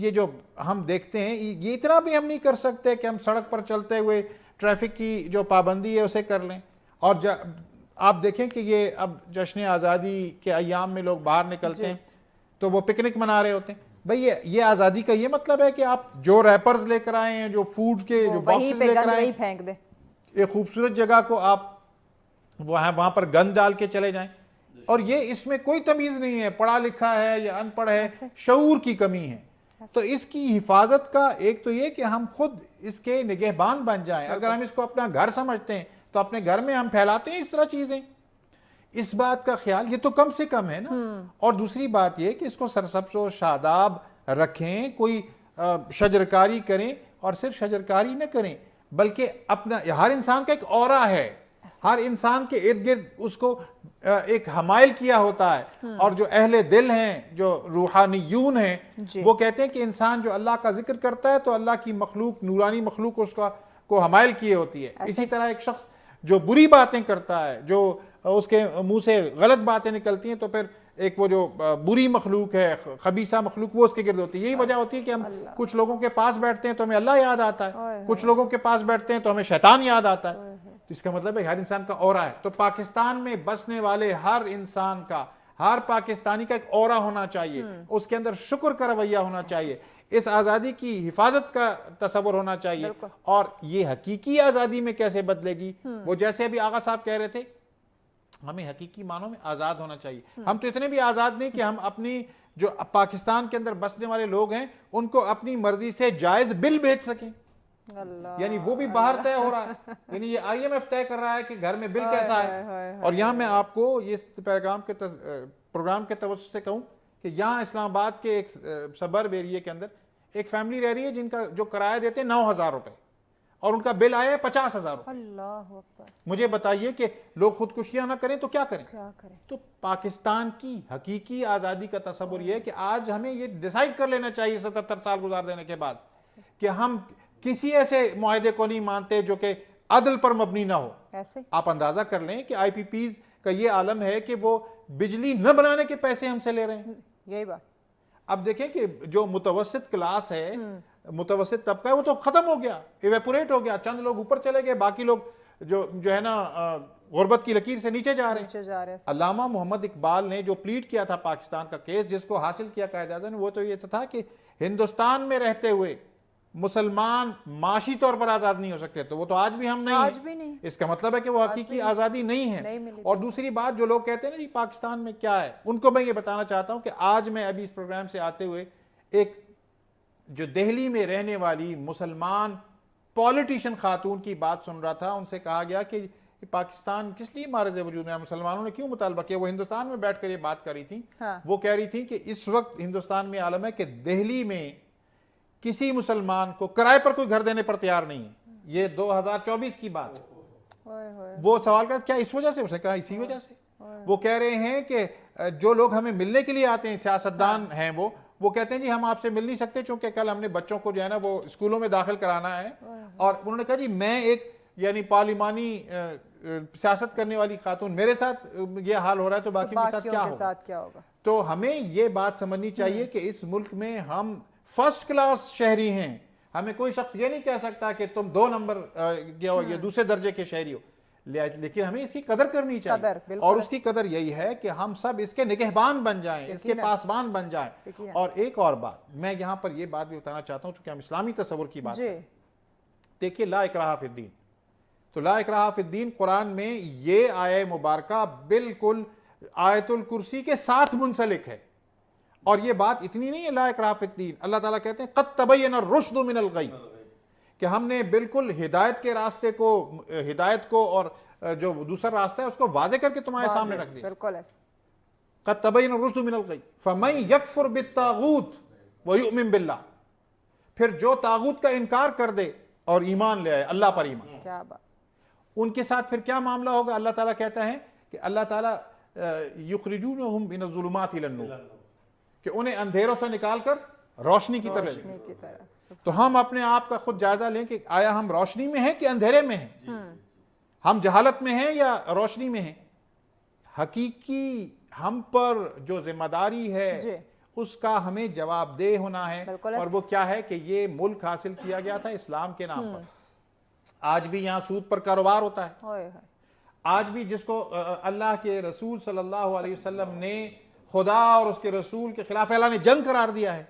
یہ جو ہم دیکھتے ہیں یہ اتنا بھی ہم نہیں کر سکتے کہ ہم سڑک پر چلتے ہوئے ٹریفک کی جو پابندی ہے اسے کر لیں۔ اور آپ دیکھیں کہ یہ اب جشن آزادی کے ایام میں لوگ باہر نکلتے ہیں تو وہ پکنک منا رہے ہوتے ہیں۔ بھئی یہ آزادی کا یہ مطلب ہے کہ آپ جو ریپرز لے کر آئے ہیں، جو فوڈ کے جو باکسز لے کر آئے ہیں، پھینک دیں، ایک خوبصورت جگہ کو آپ وہاں پر گند ڈال کے چلے جائیں، اور یہ اس میں کوئی تمیز نہیں ہے پڑھا لکھا ہے یا ان پڑھ ہے، شعور کی کمی ہے۔ تو اس کی حفاظت کا ایک تو یہ کہ ہم خود اس کے نگہبان بن جائیں۔ اگر ہم اس کو اپنا گھر سمجھتے ہیں تو اپنے گھر میں ہم پھیلاتے ہیں اس طرح چیزیں، اس بات کا خیال یہ تو کم سے کم ہے نا۔ اور دوسری بات یہ کہ اس کو سرسبز و شاداب رکھیں، کوئی شجرکاری کریں، اور صرف شجرکاری نہ کریں بلکہ اپنا، ہر انسان کا ایک اورا ہے، ہر انسان کے ارد گرد اس کو ایک حمائل کیا ہوتا ہے، اور جو اہل دل ہیں، جو روحانیون ہیں، وہ کہتے ہیں کہ انسان جو اللہ کا ذکر کرتا ہے تو اللہ کی مخلوق، نورانی مخلوق اس کو حمائل کیے ہوتی ہے۔ اسی طرح ایک شخص جو بری باتیں کرتا ہے، جو اس کے منہ سے غلط باتیں نکلتی ہیں، تو پھر ایک وہ جو بری مخلوق ہے، خبیثہ مخلوق، وہ اس کے گرد ہوتی ہے۔ یہی وجہ ہوتی ہے کہ ہم کچھ لوگوں کے پاس بیٹھتے ہیں تو ہمیں اللہ یاد آتا ہے، کچھ لوگوں کے پاس بیٹھتے ہیں تو ہمیں شیطان یاد آتا ہے۔ تو اس کا مطلب ہے ہر انسان کا اورا ہے۔ تو پاکستان میں بسنے والے ہر انسان کا، ہر پاکستانی کا ایک اورا ہونا چاہیے، اس کے اندر شکر کا رویہ ہونا چاہیے، اس آزادی کی حفاظت کا تصور ہونا چاہیے۔ اور یہ حقیقی آزادی میں کیسے بدلے گی؟ وہ جیسے ابھی آغا صاحب کہہ رہے تھے، ہمیں حقیقی معنوں میں آزاد ہونا چاہیے۔ ہم تو اتنے بھی آزاد نہیں کہ ہم اپنی جو پاکستان کے اندر بسنے والے لوگ ہیں ان کو اپنی مرضی سے جائز بل بھیج سکیں، یعنی وہ بھی باہر طے ہو رہا ہے، یعنی یہ IMF طے کر رہا ہے کہ گھر میں بل کیسا ہے۔ اور یہاں میں آپ کو یہ پروگرام کے توسط سے کہوں کہ یہاں اسلام آباد کے ایک سبرب ایریے کے اندر ایک فیملی رہ رہی ہے جن کا جو کرایہ دیتے ہیں 9,000 روپے۔ اور ان کا بل آیا ہے 50,000 روپے. اللہ اکبر. مجھے بتائیے کہ لوگ خودکشیاں نہ کریں تو کیا کریں؟ کیا کریں؟ تو پاکستان کی حقیقی آزادی کا تصور یہ ہے کہ آج ہمیں یہ ڈیسائیڈ کر لینا چاہیے 77 سال گزار دینے کے بعد کہ ہم کسی ایسے معاہدے کو نہیں مانتے جو کہ عدل پر مبنی نہ ہو. ایسے آپ اندازہ کر لیں کہ آئی پی پیز کا یہ عالم ہے کہ وہ بجلی نہ بنانے کے پیسے ہم سے لے رہے ہیں. یہی بات. اب دیکھیں کہ جو متوسط کلاس ہے، متوسط طبقہ ہے، وہ تو ختم ہو گیا، ایویپوریٹ ہو گیا. چند لوگ اوپر چلے گئے، باقی لوگ جو ہے نا غربت کی لکیر سے نیچے جا رہے ہیں. نیچے جا رہے ہیں. علامہ محمد اقبال نے جو پلیڈ کیا تھا پاکستان کا کیس، جس کو حاصل کیا قائد اعظم نے، وہ تو یہ تھا کہ ہندوستان میں رہتے ہوئے مسلمان معاشی طور پر آزاد نہیں ہو سکتے. تو وہ تو آج بھی ہم نہیں آج ہیں. بھی نہیں. اس کا مطلب ہے کہ وہ حقیقی آزادی نہیں ہے. نہیں ملی. اور دوسری بات، جو لوگ کہتے ہیں نا جی پاکستان میں کیا ہے، ان کو میں یہ بتانا چاہتا ہوں کہ آج میں ابھی اس پروگرام سے آتے ہوئے ایک جو دہلی میں رہنے والی مسلمان پولیٹیشین خاتون کی بات سن رہا تھا. ان سے کہا گیا کہ پاکستان کس لیے معرض وجود میں، مسلمانوں نے کیوں مطالبہ کیا؟ وہ ہندوستان میں بیٹھ کر یہ بات کر رہی تھی. وہ کہہ رہی تھی کہ اس وقت ہندوستان میں عالم ہے کہ دہلی میں کسی مسلمان کو کرائے پر کوئی گھر دینے پر تیار نہیں ہے. یہ 2024 کی بات ہے. وہ سوال کرتا کیا اس وجہ سے؟ اس نے کہا اسی وجہ سے. وہ کہہ رہے ہیں کہ جو لوگ ہمیں ملنے کے لیے آتے ہیں، سیاستدان ہیں، وہ کہتے ہیں جی ہم آپ سے مل نہیں سکتے چونکہ کل ہم نے بچوں کو جو ہے نا وہ اسکولوں میں داخل کرانا ہے. اور انہوں نے کہا جی میں ایک یعنی پارلیمانی سیاست کرنے والی خاتون، میرے ساتھ یہ حال ہو رہا ہے تو باقی کے ساتھ کیا ہوگا؟ تو ہمیں یہ بات سمجھنی چاہیے کہ اس ملک میں ہم فرسٹ کلاس شہری ہیں. ہمیں کوئی شخص یہ نہیں کہہ سکتا کہ تم 2 نمبر یہ دوسرے درجے کے شہری ہو. لیکن ہمیں اس کی قدر کرنی چاہیے، اور اس کی قدر یہی ہے کہ ہم سب اس کے نگہبان بن جائیں، اس کے پاسبان بن جائیں. اور ایک اور بات میں یہاں پر یہ بات بھی بتانا چاہتا ہوں چونکہ ہم اسلامی تصور کی بات کریں. دیکھیے لا اکراہ فی الدین، تو لا اکراہ فی الدین قرآن میں یہ آیہ مبارکہ بالکل آیت الکرسی کے ساتھ منسلک ہے. اور یہ بات اتنی نہیں ہے لا اکراہ فی الدین. اللہ تعالیٰ کہتے ہیں قد تبین الرشد من الغی، کہ ہم نے بالکل ہدایت کے راستے کو، ہدایت کو اور جو دوسرا راستہ ہے اس کو واضح کر کے تمہارے سامنے رکھ دیا. بالکل ایسے. قد تبین الرشد من الغی فمن یکفر بالطاغوت ویؤمن باللہ، پھر جو طاغوت کا انکار کر دے اور ایمان لے آئے اللہ پر ایمان. کیا بات. ان کے ساتھ پھر کیا معاملہ ہوگا؟ اللہ تعالیٰ کہتا ہے کہ اللہ تعالیٰ یخرجونہم من الظلمات الی النور، کہ انہیں اندھیروں سے نکال کر روشنی کی طرف. تو ہم اپنے آپ کا خود جائزہ لیں کہ آیا ہم روشنی میں ہیں کہ اندھیرے میں ہیں؟ ہم جہالت میں ہیں یا روشنی میں ہیں؟ حقیقی ہم پر جو ذمہ داری ہے اس کا ہمیں جواب دہ ہونا ہے. اور وہ کیا ہے کہ یہ ملک حاصل کیا گیا تھا اسلام کے نام پر. آج بھی یہاں سود پر کاروبار ہوتا ہے. آج بھی جس کو اللہ کے رسول صلی اللہ علیہ وسلم نے خدا اور اس کے رسول کے خلاف اللہ نے جنگ قرار دیا ہے،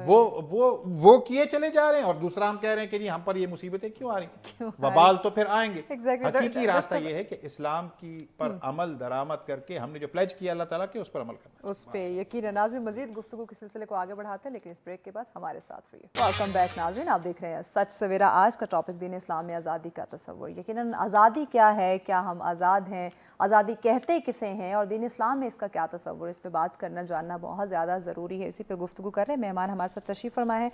وہ کیے چلے جا رہے ہیں. اور دوسرا ہم کہہ رہے ہیں کہ جی ہم پر یہ مصیبتیں کیوں آ رہی ہیں؟ وبال تو پھر آئیں گے. حقیقی راستہ یہ ہے کہ اسلام کی پر عمل درآمد کر کے ہم نے جو پلیج کیا اللہ تعالیٰ کے اس پر عمل کرنا. اس پہ یقیناً. ناظرین مزید گفتگو کے سلسلے کو آگے بڑھاتے ہیں لیکن اس بریک کے بعد ہمارے ساتھ رہیے. ویلکم بیک ناظرین، آپ دیکھ رہے ہیں سچ سویرا. آج کا ٹاپک دین اسلام میں آزادی کا تصور. یقیناً آزادی کیا ہے، کیا ہم آزاد ہیں، آزادی کہتے کسے ہیں، اور دین اسلام میں اس کا کیا تصور، اس پہ بات کرنا جاننا بہت زیادہ ضروری ہے. اسی پہ گفتگو کر رہے ہیں. مہمان ہمارے ساتھ تشریف فرما ہے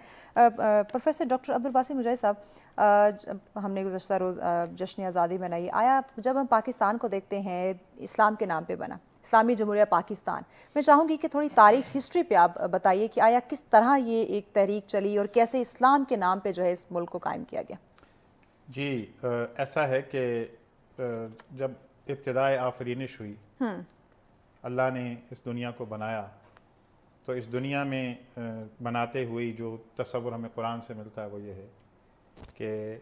پروفیسر ڈاکٹر عبدالباسط مجاہد صاحب. ہم نے گزشتہ روز جشن آزادی منائی. آیا جب ہم پاکستان کو دیکھتے ہیں اسلام کے نام پہ بنا اسلامی جمہوریہ پاکستان، میں چاہوں گی کہ تھوڑی تاریخ ہسٹری پہ آپ بتائیے کہ آیا کس طرح یہ ایک تحریک چلی اور کیسے اسلام کے نام پہ جو ہے اس ملک کو قائم کیا گیا. جی ایسا ہے کہ جب ابتدائے آفرینش ہوئی، اللہ نے اس دنیا کو بنایا، تو اس دنیا میں بناتے ہوئی جو تصور ہمیں قرآن سے ملتا ہے وہ یہ ہے کہ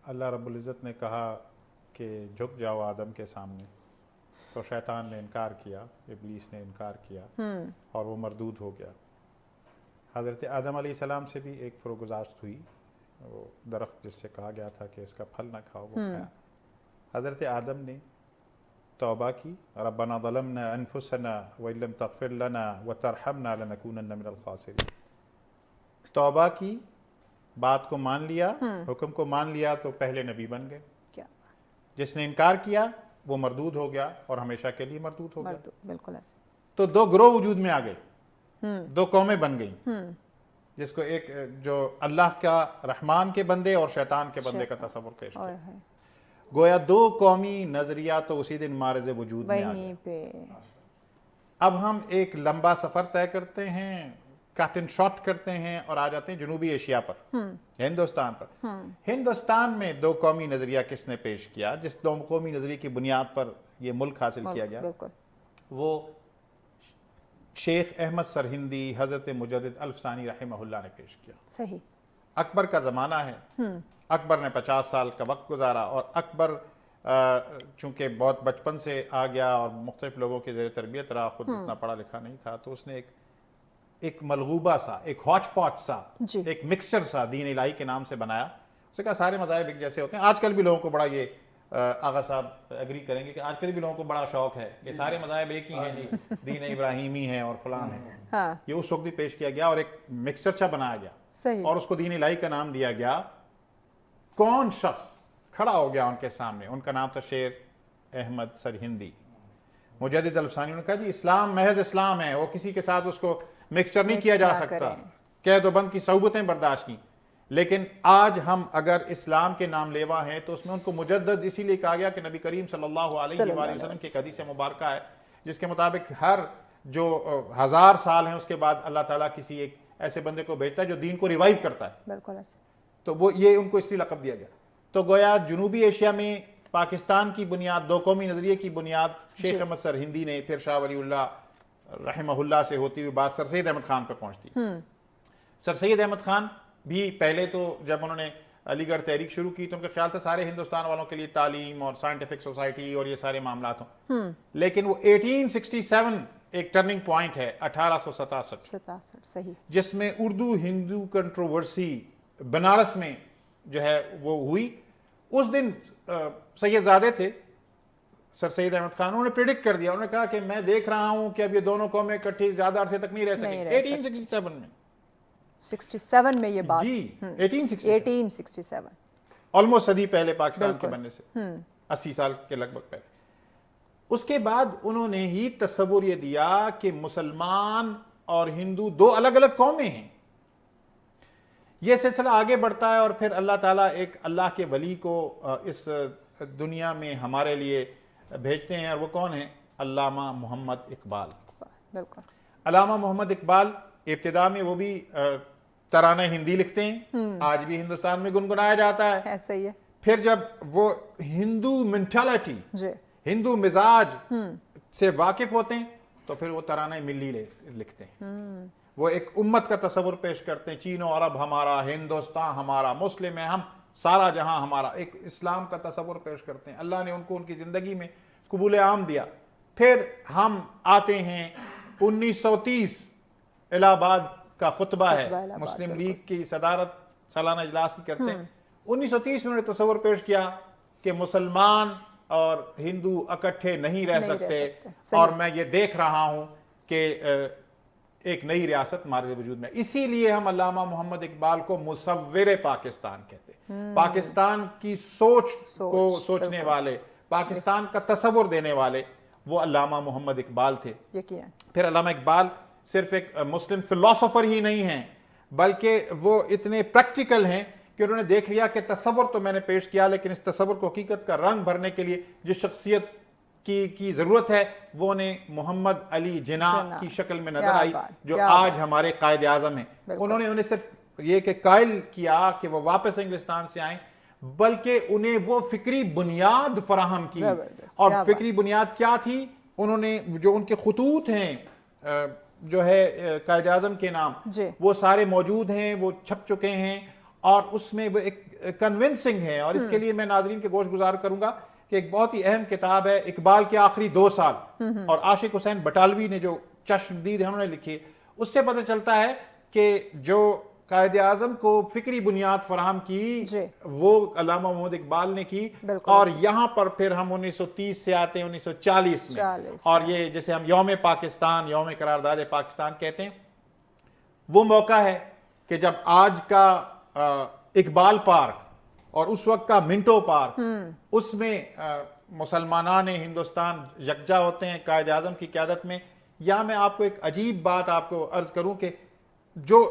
اللہ رب العزت نے کہا کہ جھک جاؤ آدم کے سامنے، تو شیطان نے انکار کیا، ابلیس نے انکار کیا اور وہ مردود ہو گیا. حضرت آدم علیہ السلام سے بھی ایک فروگزاشت ہوئی، وہ درخت جس سے کہا گیا تھا کہ اس کا پھل نہ کھاؤ وہ کھایا. حضرت آدم نے توبہ کی، ربنا ظلمنا انفسنا وان لم تغفر لنا وترحمنا لنکونن من الخاسرین. توبہ کی، بات کو مان لیا، حکم کو مان لیا تو پہلے نبی بن گئے. جس نے انکار کیا وہ مردود ہو گیا اور ہمیشہ کے لیے مردود ہو گیا. بالکل ایسے. تو 2 گروہ وجود میں آ گئے، 2 قومیں بن گئیں. جس کو ایک جو اللہ کا رحمان کے بندے اور شیطان کے بندے کا تصور پیش کیا. گویا دو قومی نظریہ تو اسی دن معرض وجود میں آ گئے. وہیں پہ اب ہم ایک لمبا سفر طے کرتے ہیں, کٹ اینڈ شارٹ کرتے ہیں اور آ جاتے ہیں جنوبی ایشیا پر, ہندوستان پر. ہندوستان میں دو قومی نظریہ کس نے پیش کیا, جس دو قومی نظریے کی بنیاد پر یہ ملک حاصل کیا گیا, بالکل وہ شیخ احمد سرہندی حضرت مجدد الف ثانی رحمہ اللہ نے پیش کیا. صحیح. اکبر کا زمانہ ہے, اکبر نے 50 سال کا وقت گزارا, اور اکبر چونکہ بہت بچپن سے آ گیا اور مختلف لوگوں کے زیر تربیت رہا, خود اتنا پڑھا لکھا نہیں تھا, تو اس نے ایک ملغوبہ سا, ایک ہاچ پاچ سا, ایک مکسچر سا دین الہی کے نام سے بنایا. اس نے کہا سارے مذاہب ایک جیسے ہوتے ہیں. آج کل بھی لوگوں کو بڑا, یہ آغا صاحب ایگری کریں گے کہ آج کل بھی لوگوں کو بڑا شوق ہے کہ سارے مذاہب ایک ہی ہیں جی, دین ابراہیمی ہے اور فلان ہے. یہ اس وقت بھی پیش کیا گیا اور ایک مکسچر سا بنایا گیا, صحیح. اور اس کو دین الہی کا نام دیا گیا. کون شخص کھڑا ہو گیا ان کے سامنے, ان کا نام تھا شیخ احمد سرہندی مجدد الف ثانی. انہوں نے کہا جی اسلام محض اسلام ہے, وہ کسی کے ساتھ اس کو مکسچر نہیں کیا جا سکتا, قید و بند کی صعوبتیں برداشت کی. لیکن آج ہم اگر اسلام کے نام لیوا ہیں تو اس میں ان کو مجدد اسی لیے کہا گیا کہ نبی کریم صلی اللہ علیہ وآلہ وسلم کی ایک حدیث مبارکہ ہے جس کے مطابق ہر جو 1000 سال ہیں اس کے بعد اللہ تعالیٰ کسی ایک ایسے بندے کو بھیجتا ہے جو دین کو ریوائیو کرتا ہے. بالکل ایسے. تو وہ یہ ان کو اس لیے لقب دیا گیا. تو گویا جنوبی ایشیا میں پاکستان کی بنیاد دو قومی نظریے کی بنیاد شیخ احمد سرہندی نے, پھر شاہ ولی اللہ رحمہ اللہ سے ہوتی ہوئی بات سر سید احمد خان پہ پہنچتی. سر سید احمد خان بھی پہلے تو جب انہوں نے علی گڑھ تحریک شروع کی تو ان کا خیال تھا سارے ہندوستان والوں کے لیے تعلیم اور سائنٹیفک سوسائٹی اور یہ سارے معاملات ہوں. لیکن وہ 1867 ایک ٹرننگ پوائنٹ ہے 1867 صحیح, جس میں اردو ہندو کنٹروورسی بنارس میں جو ہے وہ ہوئی. اس دن سید زادے تھے سر سید احمد خان, انہوں نے پریڈکٹ کر دیا, انہوں نے کہا کہ میں دیکھ رہا ہوں کہ اب یہ دونوں قومیں اکٹھی زیادہ عرصے تک نہیں رہ سکیں. 1867 میں 67 میں یہ بات, جی 1867 1867 صدی پہلے پاکستان کے بننے سے 80 سال کے لگ بھگ پہلے. اس کے بعد انہوں نے ہی تصور یہ دیا کہ مسلمان اور ہندو دو الگ الگ قومیں ہیں. یہ سلسلہ آگے بڑھتا ہے اور پھر اللہ تعالیٰ ایک اللہ کے ولی کو اس دنیا میں ہمارے لیے بھیجتے ہیں, اور وہ کون ہیں؟ علامہ محمد اقبال. بالکل. علامہ محمد اقبال ابتدا میں وہ بھی ترانہ ہندی لکھتے ہیں, آج بھی ہندوستان میں گنگنایا جاتا ہے. ایسا ہی ہے. پھر جب وہ ہندو مینٹالٹی, جی, ہندو مزاج سے واقف ہوتے ہیں تو پھر وہ ترانہ ملی لکھتے ہیں. وہ ایک امت کا تصور پیش کرتے ہیں, چین و عرب ہمارا, ہندوستان ہمارا, مسلم ہے ہم, سارا جہاں ہمارا, ایک اسلام کا تصور پیش کرتے ہیں. اللہ نے ان کو ان کی زندگی میں قبول عام دیا. پھر ہم آتے ہیں 1930 الہ آباد کا خطبہ ہے, مسلم لیگ کی صدارت سالانہ اجلاس کی کرتے ہیں. 1930 میں انہوں نے تصور پیش کیا کہ مسلمان اور ہندو اکٹھے نہیں رہ سکتے, اور میں یہ دیکھ رہا ہوں کہ ایک نئی ریاست ہمارے وجود میں. اسی لیے ہم علامہ محمد اقبال کو مصور پاکستان کہتے ہیں. پاکستان کی سوچ کو سوچنے والے, پاکستان کا تصور دینے والے وہ علامہ محمد اقبال تھے. پھر علامہ اقبال صرف ایک مسلم فلسفر ہی نہیں ہیں, بلکہ وہ اتنے پریکٹیکل ہیں کہ انہوں نے دیکھ لیا کہ تصور تو میں نے پیش کیا, لیکن اس تصور کو حقیقت کا رنگ بھرنے کے لیے جس شخصیت کی ضرورت ہے وہ انہیں محمد علی جناح کی شکل میں نظر آئی, جو آج ہمارے قائد اعظم ہیں. انہوں نے انہیں صرف یہ کہ قائل کیا کہ وہ واپس انگلستان سے آئیں, بلکہ انہیں وہ فکری بنیاد فراہم کی. اور فکری بنیاد کیا تھی؟ انہوں نے جو ان کے خطوط ہیں جو ہے قائد اعظم کے نام, وہ سارے موجود ہیں, وہ چھپ چکے ہیں, اور اس میں وہ ایک کنونسنگ ہے. اور اس کے لیے میں ناظرین کے گوش گزار کروں گا کہ ایک بہت ہی اہم کتاب ہے اقبال کے آخری 2 سال, اور عاشق حسین بٹالوی نے جو چشم دید ہے انہوں نے لکھی. اس سے پتہ چلتا ہے کہ جو قائد اعظم کو فکری بنیاد فراہم کی وہ علامہ محمد اقبال نے کی. اور یہاں پر پھر ہم 1930 سے آتے ہیں 1940 میں, اور یہ جسے ہم یوم پاکستان, یوم قرارداد پاکستان کہتے ہیں. وہ موقع ہے کہ جب آج کا اقبال پارک اور اس وقت کا منٹو پارک, اس میں مسلمانان ہندوستان یکجا ہوتے ہیں قائد اعظم کی قیادت میں. یا میں آپ کو ایک عجیب بات آپ کو عرض کروں کہ جو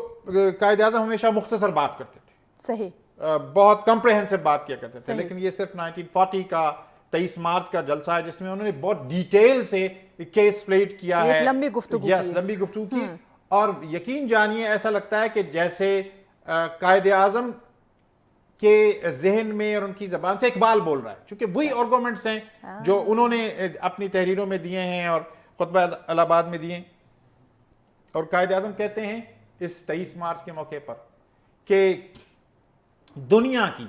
قائد اعظم ہمیشہ مختصر بات کرتے تھے, صحیح, بہت کمپریہنسو بات کیا کرتے تھے, لیکن یہ صرف 1940 کا 23 مارچ کا جلسہ ہے جس میں انہوں نے بہت ڈیٹیل سے کیس پلیٹ کیا ہے, ایک لمبی گفتگو کی, لمبی گفتگو کی, اور یقین جانیے ایسا لگتا ہے کہ جیسے قائد اعظم کے ذہن میں اور ان کی زبان سے اقبال بول رہا ہے, چونکہ وہی آرگومنٹس ہیں جو انہوں نے اپنی تحریروں میں دیے ہیں اور خطبہ الہ آباد میں دیے ہیں. اور قائد اعظم کہتے ہیں اس 23 مارچ کے موقع پر کہ دنیا کی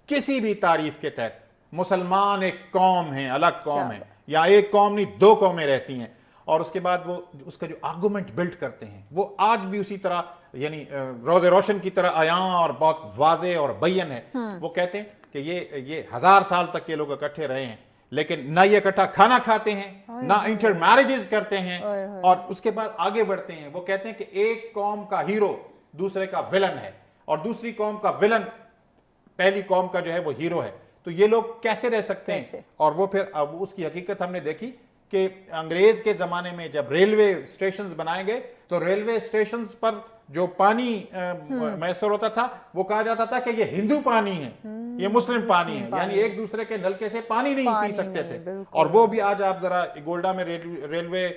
کسی بھی تعریف کے تحت مسلمان ایک قوم ہیں, الگ قوم ہے, یا ایک قوم نہیں 2 قومیں رہتی ہیں, اور اس کے بعد وہ اس کا جو آرگومنٹ بلڈ کرتے ہیں وہ آج بھی اسی طرح یعنی روز روشن کی طرح عیاں اور بہت واضح اور بین ہے. وہ کہتے ہیں کہ یہ 1000 سال تک یہ لوگ اکٹھے رہے ہیں, لیکن نہ یہ اکٹھا کھانا کھاتے ہیں, نہ انٹر میرجز کرتے ہیں, اور اس کے بعد آگے بڑھتے ہیں. وہ کہتے ہیں کہ ایک قوم کا ہیرو دوسرے کا ولن ہے, اور دوسری قوم کا ولن پہلی قوم کا جو ہے وہ ہیرو ہے. تو یہ لوگ کیسے رہ سکتے ہیں؟ اور وہ پھر اس کی حقیقت ہم نے دیکھی کہ انگریز کے زمانے میں جب ریلوے اسٹیشنز بنائے گئے تو ریلوے اسٹیشنز پر جو پانی میسر ہوتا تھا وہ کہا جاتا تھا کہ یہ ہندو پانی ہے, یہ مسلم پانی ہے, یعنی ایک دوسرے کے نلکے سے پانی نہیں پی سکتے تھے. اور وہ بھی آج آپ ذرا گولڈا میں ریلوے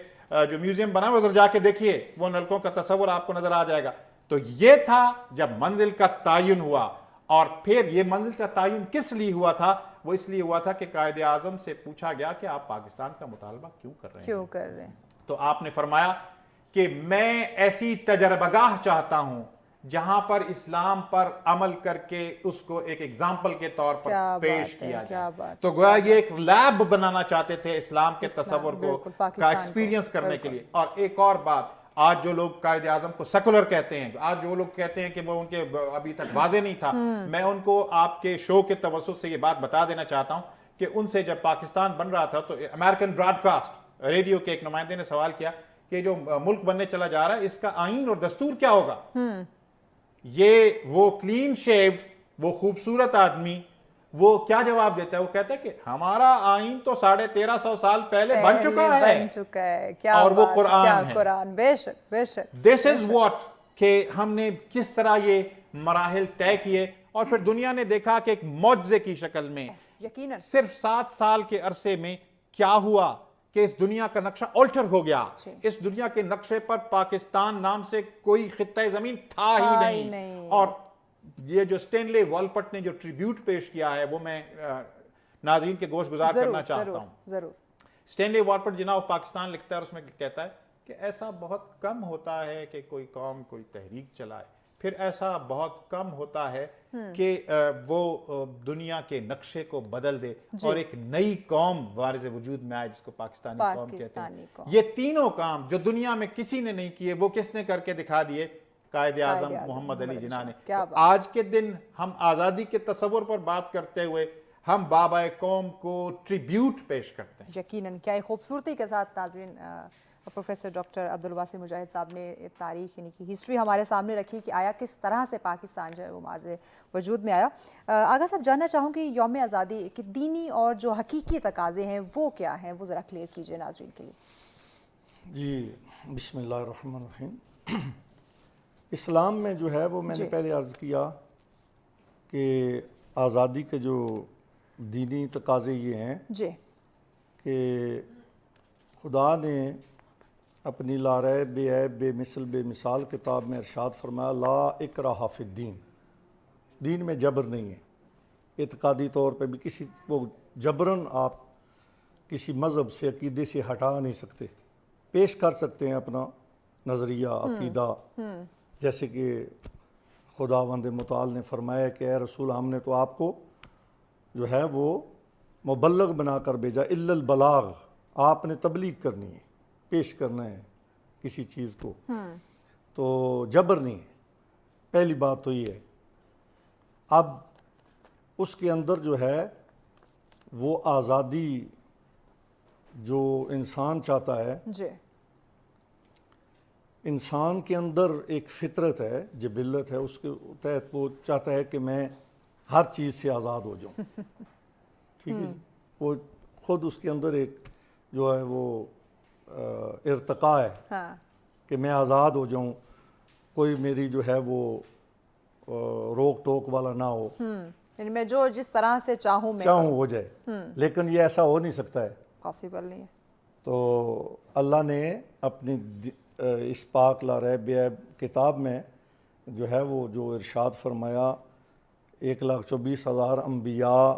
جو میوزیم بنا ہے ادھر جا کے دیکھیے, وہ نلکوں کا تصور آپ کو نظر آ جائے گا. تو یہ تھا جب منزل کا تعین ہوا. اور پھر یہ منزل کا تعین کس لیے ہوا تھا؟ وہ اس لیے ہوا تھا کہ قائد اعظم سے پوچھا گیا کہ آپ پاکستان کا مطالبہ کیوں کر رہے ہیں؟ تو آپ نے فرمایا کہ میں ایسی تجربہ گاہ چاہتا ہوں جہاں پر اسلام پر عمل کر کے اس کو ایک ایگزامپل کے طور پر پیش کیا جائے. تو گویا یہ ایک لیب بنانا چاہتے تھے اسلام کے تصور کو کا ایکسپیرینس کرنے کے لیے. اور ایک اور بات, آج جو لوگ قائد اعظم کو سیکولر کہتے ہیں, آج جو لوگ کہتے ہیں کہ وہ ان کے ابھی تک واضح نہیں تھا, میں ان کو آپ کے شو کے توسط سے یہ بات بتا دینا چاہتا ہوں کہ ان سے جب پاکستان بن رہا تھا تو امریکن براڈ کاسٹ ریڈیو کے ایک نمائندے نے سوال کیا کہ جو ملک بننے چلا جا رہا ہے اس کا آئین اور دستور کیا ہوگا؟ یہ وہ کلین شیوڈ, وہ خوبصورت آدمی, وہ کیا جواب دیتا ہے؟ وہ کہتا ہے کہ ہمارا آئین تو 1350 سال پہلے بن چکا ہے, اور وہ قرآن ہے. بے شک بے شک. This is what کہ ہم نے کس طرح یہ مراحل طے کیے, اور پھر دنیا نے دیکھا کہ ایک معجزے کی شکل میں صرف 7 سال کے عرصے میں کیا ہوا کہ اس دنیا کا نقشہ الٹر ہو گیا. اس دنیا کے نقشے پر پاکستان نام سے کوئی خطہ زمین تھا ہی نہیں. اور یہ جو سٹینلے والپٹ نے جو ٹریبیوٹ پیش کیا ہے وہ میں ناظرین کے گوش گزار کرنا چاہتا ہوں. سٹینلے والپٹ جناب پاکستان لکھتا ہے اور اس میں کہتا ہے کہ ایسا بہت کم ہوتا ہے کہ کوئی قوم کوئی تحریک چلائے, پھر ایسا بہت کم ہوتا ہے کہ وہ دنیا کے نقشے کو بدل دے اور ایک نئی قوم وارث وجود میں آئے جس کو پاکستانی قوم کہتے ہیں. یہ تینوں کام جو دنیا میں کسی نے نہیں کیے وہ کس نے کر کے دکھا دیے؟ قائد اعظم محمد علی جناح نے. آج کے دن ہم آزادی کے تصور پر بات کرتے ہوئے ہم بابا قوم کو ٹریبیوٹ پیش کرتے ہیں. یقیناً کیا خوبصورتی کے ساتھ ناظرین پروفیسر ڈاکٹر عبدالواسی مجاہد صاحب نے تاریخ یعنی کہ ہسٹری ہمارے سامنے رکھی کہ آیا کس طرح سے پاکستان جو ہے وہ مارز وجود میں آیا. آغا صاحب جاننا چاہوں کہ یوم آزادی کے دینی اور جو حقیقی تقاضے ہیں وہ کیا ہیں, وہ ذرا کلیئر کیجئے ناظرین کے لیے. جی بسم اللہ الرحمن الرحیم. اسلام میں جو ہے وہ میں نے پہلے عرض کیا کہ آزادی کے جو دینی تقاضے یہ ہیں کہ خدا نے اپنی لاریب بے عیب بے مثل بے مثال کتاب میں ارشاد فرمایا لا اکراہ فی الدین, دین میں جبر نہیں ہے. اعتقادی طور پہ بھی کسی کو جبراً آپ کسی مذہب سے عقیدے سے ہٹا نہیں سکتے. پیش کر سکتے ہیں اپنا نظریہ عقیدہ, جیسے کہ خداوند متعال نے فرمایا کہ اے رسول ہم نے تو آپ کو جو ہے وہ مبلغ بنا کر بھیجا الا البلاغ, آپ نے تبلیغ کرنی ہے, پیش کرنا ہے کسی چیز کو, تو جبر نہیں ہے. پہلی بات تو یہ ہے. اب اس کے اندر جو ہے وہ آزادی جو انسان چاہتا ہے, انسان کے اندر ایک فطرت ہے, جبلت ہے, اس کے تحت وہ چاہتا ہے کہ میں ہر چیز سے آزاد ہو جاؤں. ٹھیک ہے, وہ خود اس کے اندر ایک جو ہے وہ ارتقاء ہے کہ میں آزاد ہو جاؤں. کوئی میری جو ہے وہ روک ٹوک والا نہ ہو، یعنی میں جو جس طرح سے چاہوں میں چاہوں ہو جائے، لیکن یہ ایسا ہو نہیں سکتا ہے۔ پاسبل نہیں ہے۔ تو اللہ نے اپنی اس پاک لا ریب عیب کتاب میں جو ہے وہ جو ارشاد فرمایا 1,24,000 انبیاء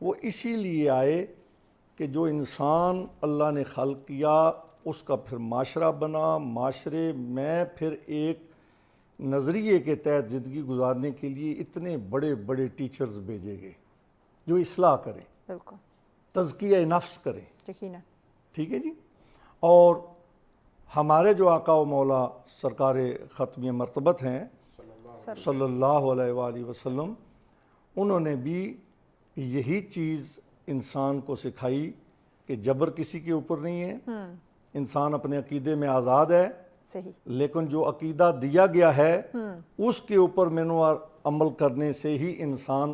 وہ اسی لیے آئے کہ جو انسان اللہ نے خلق کیا اس کا پھر معاشرہ بنا، معاشرے میں پھر ایک نظریے کے تحت زندگی گزارنے کے لیے اتنے بڑے بڑے ٹیچرز بھیجے گئے جو اصلاح کریں، بالکل تزکیہ نفس کریں، یقیناً۔ ٹھیک ہے جی۔ اور ہمارے جو آقا و مولا سرکار ختمی مرتبت ہیں صلی اللہ علیہ وآلہ وسلم، انہوں نے بھی یہی چیز انسان کو سکھائی کہ جبر کسی کے اوپر نہیں ہے، انسان اپنے عقیدے میں آزاد ہے، صحیح، لیکن جو عقیدہ دیا گیا ہے اس کے اوپر مینو عمل کرنے سے ہی انسان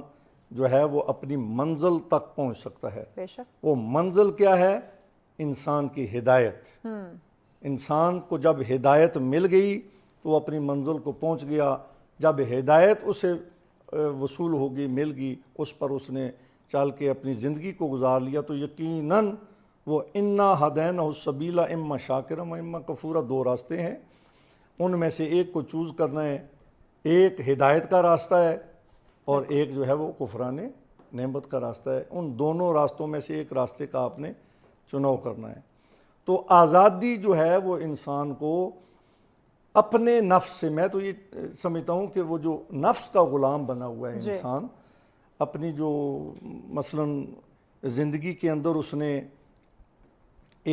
جو ہے وہ اپنی منزل تک پہنچ سکتا ہے۔ بے شک، وہ منزل کیا ہے؟ انسان کی ہدایت۔ انسان کو جب ہدایت مل گئی تو وہ اپنی منزل کو پہنچ گیا۔ جب ہدایت اسے وصول ہوگی، مل گئی، اس پر اس نے چل کے اپنی زندگی کو گزار لیا تو یقیناً وہ انا ہدینہ السبیل اما شاکرا و اما کفورا، دو راستے ہیں، ان میں سے ایک کو چوز کرنا ہے۔ ایک ہدایت کا راستہ ہے اور ایک جو ہے وہ کفران نعمت کا راستہ ہے۔ ان دونوں راستوں میں سے ایک راستے کا آپ نے چناؤ کرنا ہے۔ تو آزادی جو ہے وہ انسان کو اپنے نفس سے، میں تو یہ سمجھتا ہوں کہ وہ جو نفس کا غلام بنا ہوا ہے انسان، اپنی جو مثلاً زندگی کے اندر اس نے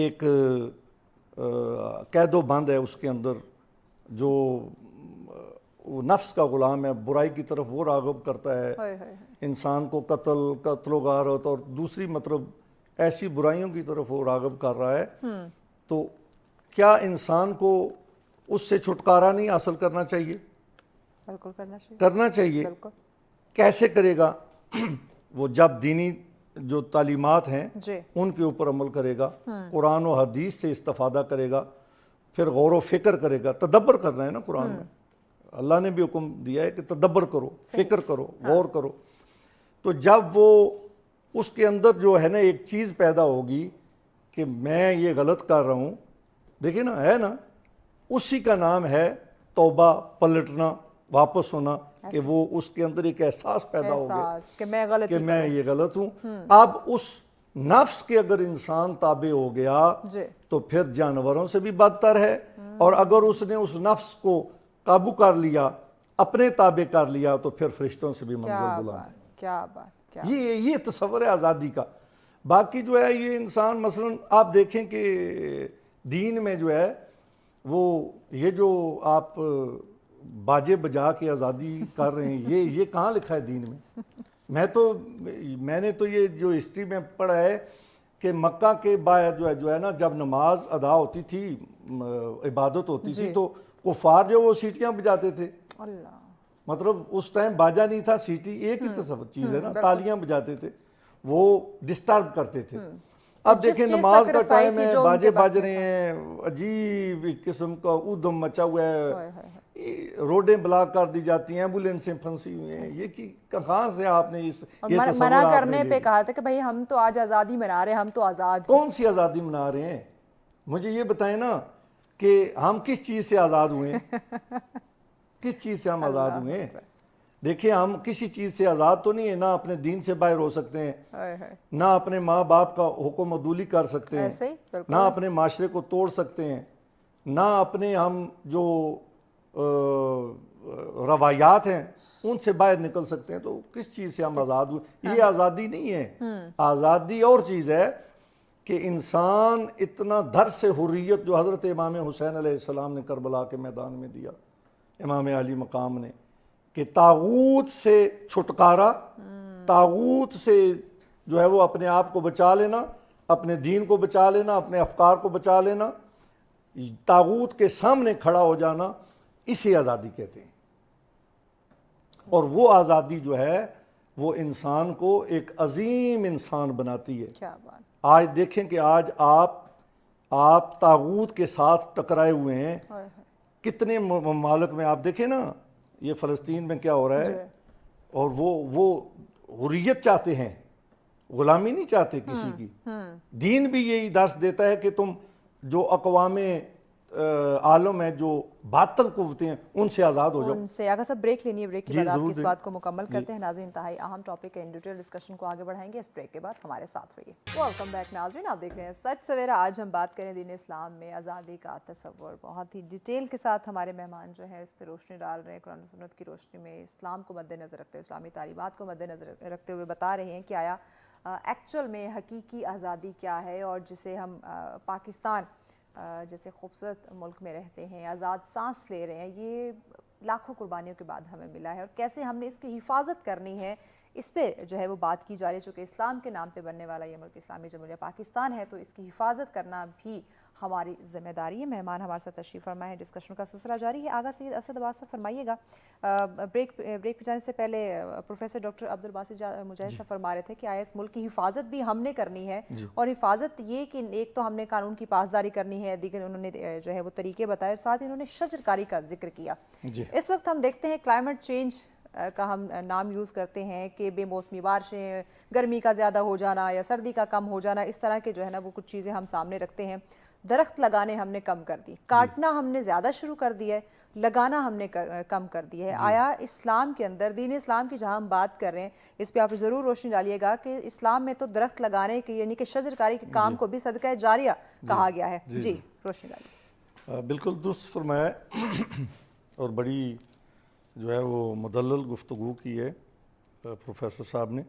ایک قید و بند ہے اس کے اندر، جو وہ نفس کا غلام ہے، برائی کی طرف وہ راغب کرتا ہے، انسان کو قتل و غارت اور دوسری مطلب ایسی برائیوں کی طرف وہ راغب کر رہا ہے، تو کیا انسان کو اس سے چھٹکارا نہیں حاصل کرنا چاہیے؟ بالکل کرنا چاہیے۔ کیسے کرے گا؟ وہ جب دینی جو تعلیمات ہیں ان کے اوپر عمل کرے گا، قرآن و حدیث سے استفادہ کرے گا، پھر غور و فکر کرے گا۔ تدبر کرنا ہے نا قرآن میں، اللہ نے بھی حکم دیا ہے کہ تدبر کرو، فکر کرو، غور کرو۔ تو جب وہ اس کے اندر جو ہے نا ایک چیز پیدا ہوگی کہ میں یہ غلط کر رہا ہوں، دیکھیں نا، ہے نا، اسی کا نام ہے توبہ، پلٹنا، واپس ہونا، کہ وہ اس کے اندر ایک احساس پیدا ہو گیا کہ میں یہ غلط ہوں۔ اب اس نفس کے اگر انسان تابع ہو گیا تو پھر جانوروں سے بھی بدتر ہے، اور اگر اس نے اس نفس کو قابو کر لیا، اپنے تابع کر لیا، تو پھر فرشتوں سے بھی منزل بلند ہے۔ کیا بات، یہ تصور ہے آزادی کا۔ باقی جو ہے یہ انسان مثلاً آپ دیکھیں کہ دین میں جو ہے وہ یہ جو آپ باجے بجا کے آزادی کر رہے ہیں، یہ کہاں لکھا ہے دین میں؟ میں نے تو یہ جو ہسٹری میں پڑھا ہے کہ مکہ کے بعد جو ہے نا، جب نماز ادا ہوتی تھی، عبادت ہوتی تھی، تو کفار جو وہ سیٹیاں بجاتے تھے۔ مطلب اس ٹائم باجا نہیں تھا، سیٹی ایک ہی چیز ہے نا، تالیاں بجاتے تھے، وہ ڈسٹرب کرتے تھے۔ اب دیکھیں نماز کا ٹائم ہے، باجے بج رہے ہیں، عجیب قسم کا ادھم مچا ہوا ہے، روڈیں بلاک کر دی جاتی ہیں، ایمبولینسیں پھنسی ہوئی ہیں۔ یہ کہاں سے آپ نے منع کرنے پہ کہا تھا کہ بھائی ہم تو آج آزادی منا رہے ہیں، ہم تو آزاد۔ کون سی آزادی منا رہے ہیں؟ مجھے یہ بتائیں نا کہ ہم کس چیز سے آزاد ہوئے ہیں؟ کس چیز سے ہم آزاد ہوئے ہیں؟ دیکھیں ہم کسی چیز سے آزاد تو نہیں ہے، نہ اپنے دین سے باہر ہو سکتے ہیں، نہ اپنے ماں باپ کا حکم عدولی کر سکتے ہیں، نہ اپنے معاشرے کو توڑ سکتے ہیں، نہ اپنے ہم جو روایات ہیں ان سے باہر نکل سکتے ہیں۔ تو کس چیز سے ہم آزاد ہوئے؟ یہ آزادی نہیں ہے۔ آزادی اور چیز ہے کہ انسان اتنا در سے حریت جو حضرت امام حسین علیہ السلام نے کربلا کے میدان میں دیا، امام علی مقام نے، کہ طاغوت سے چھٹکارا، طاغوت سے جو ہے وہ اپنے آپ کو بچا لینا، اپنے دین کو بچا لینا، اپنے افکار کو بچا لینا، طاغوت کے سامنے کھڑا ہو جانا، اسے آزادی کہتے ہیں۔ اور وہ آزادی جو ہے وہ انسان کو ایک عظیم انسان بناتی ہے۔ کیا بات۔ آج دیکھیں کہ آج آپ طاغوت کے ساتھ ٹکرائے ہوئے ہیں، کتنے ممالک میں آپ دیکھیں نا، یہ فلسطین میں کیا ہو رہا ہے، اور وہ حریت چاہتے ہیں، غلامی نہیں چاہتے کسی کی۔ دین بھی یہی درس دیتا ہے کہ تم جو اقوام عالم ہے، جو باطل قوتیں ہیں، ان سے آزاد ہو جاؤ۔ ان سے آگا صاحب بریک لینی ہے، بریک کے جی، بعد آپ ضرور کی اس دیں۔ بات کو مکمل کرتے ہیں۔ ناظرین انتہائی اہم ٹاپک ہے، ان ڈیٹیل ڈسکشن کو آگے بڑھائیں گے اس بریک کے بعد، ہمارے ساتھ رہیے۔ ویلکم بیک ناظرین، آپ دیکھ رہے ہیں سچ سویرا۔ آج ہم بات کریں دین اسلام میں آزادی کا تصور، بہت ہی ڈیٹیل کے ساتھ ہمارے مہمان جو ہیں اس پہ روشنی ڈال رہے ہیں، قرآن و سنت کی روشنی میں اسلام کو مد نظر رکھتے ہوئے، اسلامی تعلیمات کو مد نظر رکھتے ہوئے بتا رہے ہیں کہ آیا ایکچوئل میں حقیقی آزادی کیا ہے، اور جسے ہم پاکستان جیسے خوبصورت ملک میں رہتے ہیں، آزاد سانس لے رہے ہیں، یہ لاکھوں قربانیوں کے بعد ہمیں ملا ہے، اور کیسے ہم نے اس کی حفاظت کرنی ہے، اس پہ جو ہے وہ بات کی جا رہی ہے۔ چونکہ اسلام کے نام پہ بننے والا یہ ملک اسلامی جمہوریہ پاکستان ہے، تو اس کی حفاظت کرنا بھی ہماری ذمہ داری ہے۔ مہمان ہمارے ساتھ تشریف فرمائے ہیں، ڈسکشن کا سلسلہ جاری ہے۔ آغا سید اسد عباس صاحب فرمائیے گا، بریک پہ جانے سے پہلے پروفیسر ڈاکٹر عبدالباسط مجاہد صاحب فرما رہے تھے کہ آیا اس ملک کی حفاظت بھی ہم نے کرنی ہے، اور حفاظت یہ کہ ایک تو ہم نے قانون کی پاسداری کرنی ہے، دیگر انہوں نے جو ہے وہ طریقے بتائے، اور ساتھ ہی انہوں نے شجرکاری کا ذکر کیا۔ اس وقت ہم دیکھتے ہیں کلائمیٹ چینج کا ہم نام یوز کرتے ہیں کہ بے موسمی بارشیں، گرمی کا زیادہ ہو جانا یا سردی کا کم ہو جانا، اس طرح کے جو ہے نا وہ کچھ چیزیں ہم سامنے رکھتے ہیں۔ درخت لگانے ہم نے کم کر دی، کاٹنا ہم نے زیادہ شروع کر دیا ہے، لگانا ہم نے کم کر دی ہے۔ آیا اسلام کے اندر، دین اسلام کی جہاں ہم بات کر رہے ہیں، اس پہ آپ ضرور روشنی ڈالیے گا کہ اسلام میں تو درخت لگانے کے یعنی کہ شجرکاری کے کام کو بھی صدقہ جاریہ کہا گیا ہے۔ جی روشنی ڈالیے۔ بالکل درست فرمایا، اور بڑی جو ہے وہ مدلل گفتگو کی ہے پروفیسر صاحب نے۔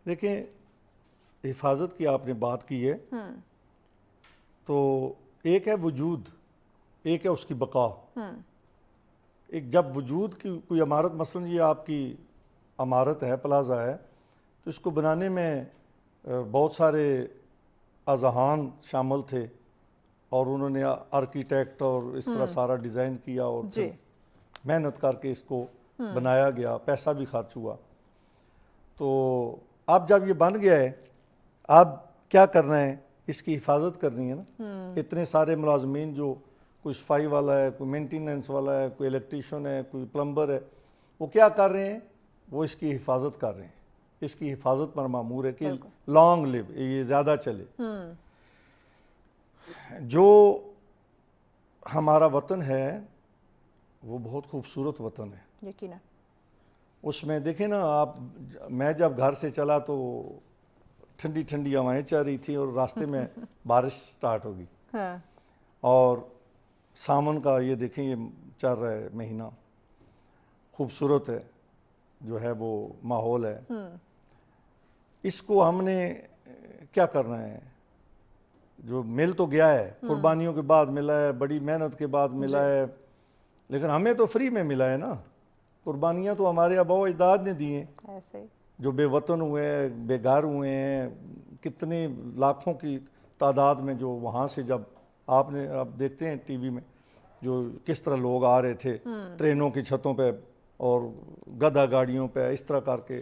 دیکھیں، حفاظت کی آپ نے بات کی ہے، تو ایک ہے وجود، ایک ہے اس کی بقا۔ ایک جب وجود کی کوئی عمارت، مثلا یہ آپ کی عمارت ہے، پلازا ہے، تو اس کو بنانے میں بہت سارے اذہان شامل تھے، اور انہوں نے آرکیٹیکٹ اور اس طرح سارا ڈیزائن کیا، اور محنت کر کے اس کو بنایا گیا، پیسہ بھی خرچ ہوا۔ تو اب جب یہ بن گیا ہے، اب کیا کرنا ہے؟ اس کی حفاظت کرنی ہے نا۔ اتنے سارے ملازمین، جو کوئی صفائی والا ہے، کوئی مینٹیننس والا ہے، کوئی الیکٹریشین ہے، کوئی پلمبر ہے، وہ کیا کر رہے ہیں؟ وہ اس کی حفاظت کر رہے ہیں۔ اس کی حفاظت پر مامور ہے کہ لانگ لیو، یہ زیادہ چلے۔ جو ہمارا وطن ہے وہ بہت خوبصورت وطن ہے، یقینا۔ اس میں دیکھیں نا آپ، میں جب گھر سے چلا تو ٹھنڈی ٹھنڈی ہوائیں چل رہی تھیں، اور راستے میں بارش سٹارٹ ہوگی، اور سامن کا یہ دیکھیں یہ چل رہا ہے مہینہ، خوبصورت ہے، جو ہے وہ ماحول ہے۔ اس کو ہم نے کیا کرنا ہے؟ جو مل تو گیا ہے، قربانیوں کے بعد ملا ہے، بڑی محنت کے بعد ملا ہے، لیکن ہمیں تو فری میں ملا ہے نا۔ قربانیاں تو ہمارے آباء و اجداد نے دی ہیں، ایسے جو بے وطن ہوئے ہیں، بے گھر ہوئے ہیں، کتنے لاکھوں کی تعداد میں، جو وہاں سے جب آپ دیکھتے ہیں ٹی وی میں جو کس طرح لوگ آ رہے تھے ٹرینوں کی چھتوں پہ اور گدھا گاڑیوں پہ، اس طرح کر کے